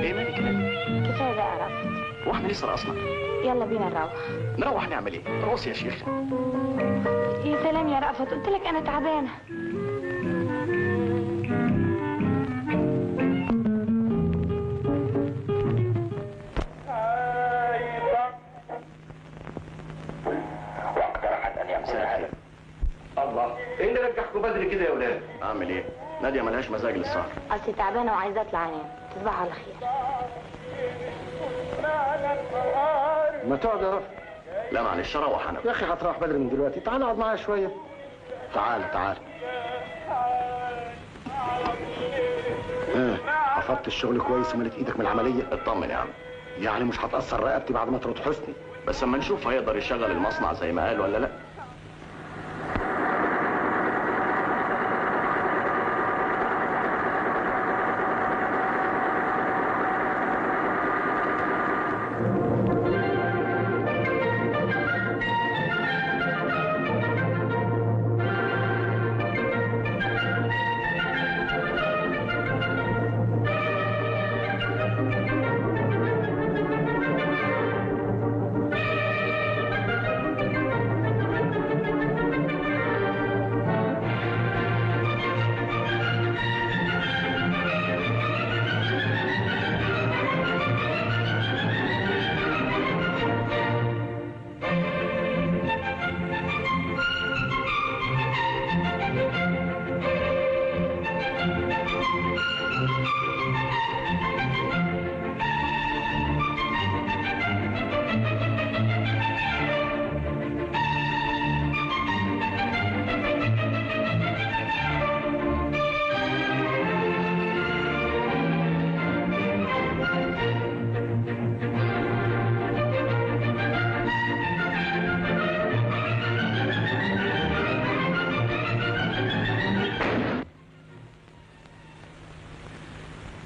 ايه مالك يا نادية؟ كفاية بقى يا رأفت. واحنا لسه رقصنا؟ يلا بينا نروح نعمل ايه؟ رقص يا شيخ. يا سلام يا رأفت، قلت لك انا تعبانة. الله، ايه اللي رجعكم بدري كده يا ولاد؟ اعمل ايه؟ نادية ملهاش مزاج للسهر. اصلي تعبانة وعايزة اطلع انام. تصبحوا على خير. ما تقعد يا رفع. لا معلش اروح انا. يا اخي هتروح بدري من دلوقتي، تعال اقعد معايا شويه. تعال. حفظت الشغل كويس وملت ايدك من العمليه؟ اطمن يا عم. يعني مش هتأثر رقبتي بعد ما ترد حسني؟ بس اما نشوف هيقدر يشغل المصنع زي ما قال ولا لا.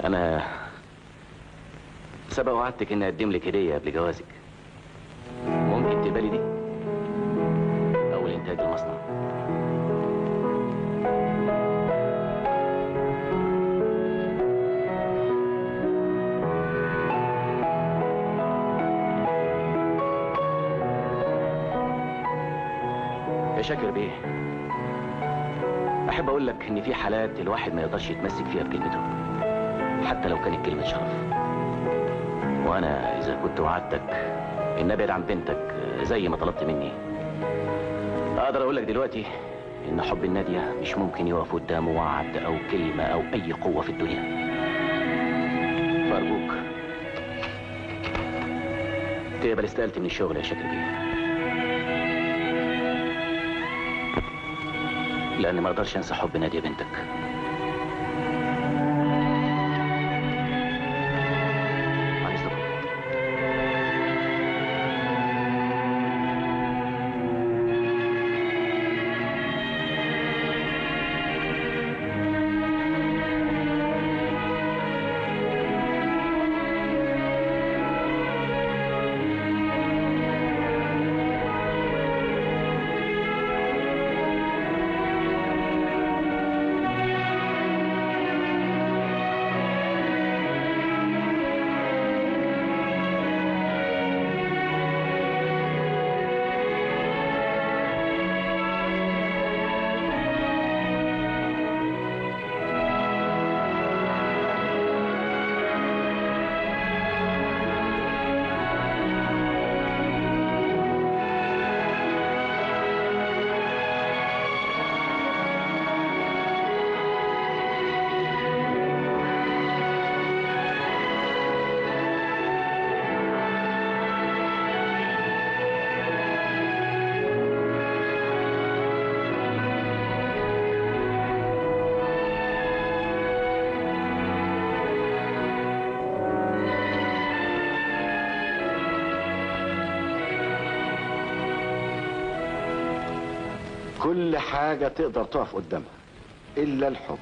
أنا سبق وعدتك إني أقدم لك هدية قبل جوازك. ممكن تقبلي دي؟ أول إنتاج المصنع. يا شاكر بيه، أحب أقول لك إن في حالات الواحد ما يقدرش يتمسك فيها بكلمته حتى لو كانت كلمة شرف. وأنا إذا كنت وعدتك إن أبعد عن بنتك زي ما طلبت مني، أقدر أقول لك دلوقتي إن حب النادية مش ممكن يقف قدامه وعد أو كلمة أو أي قوة في الدنيا. فأرجوك تقبل استقالتي من الشغل يا شاكر بيه، لأني ما أقدرش أنسى حب نادية بنتك. كل حاجة تقدر تقف قدامها إلا الحب.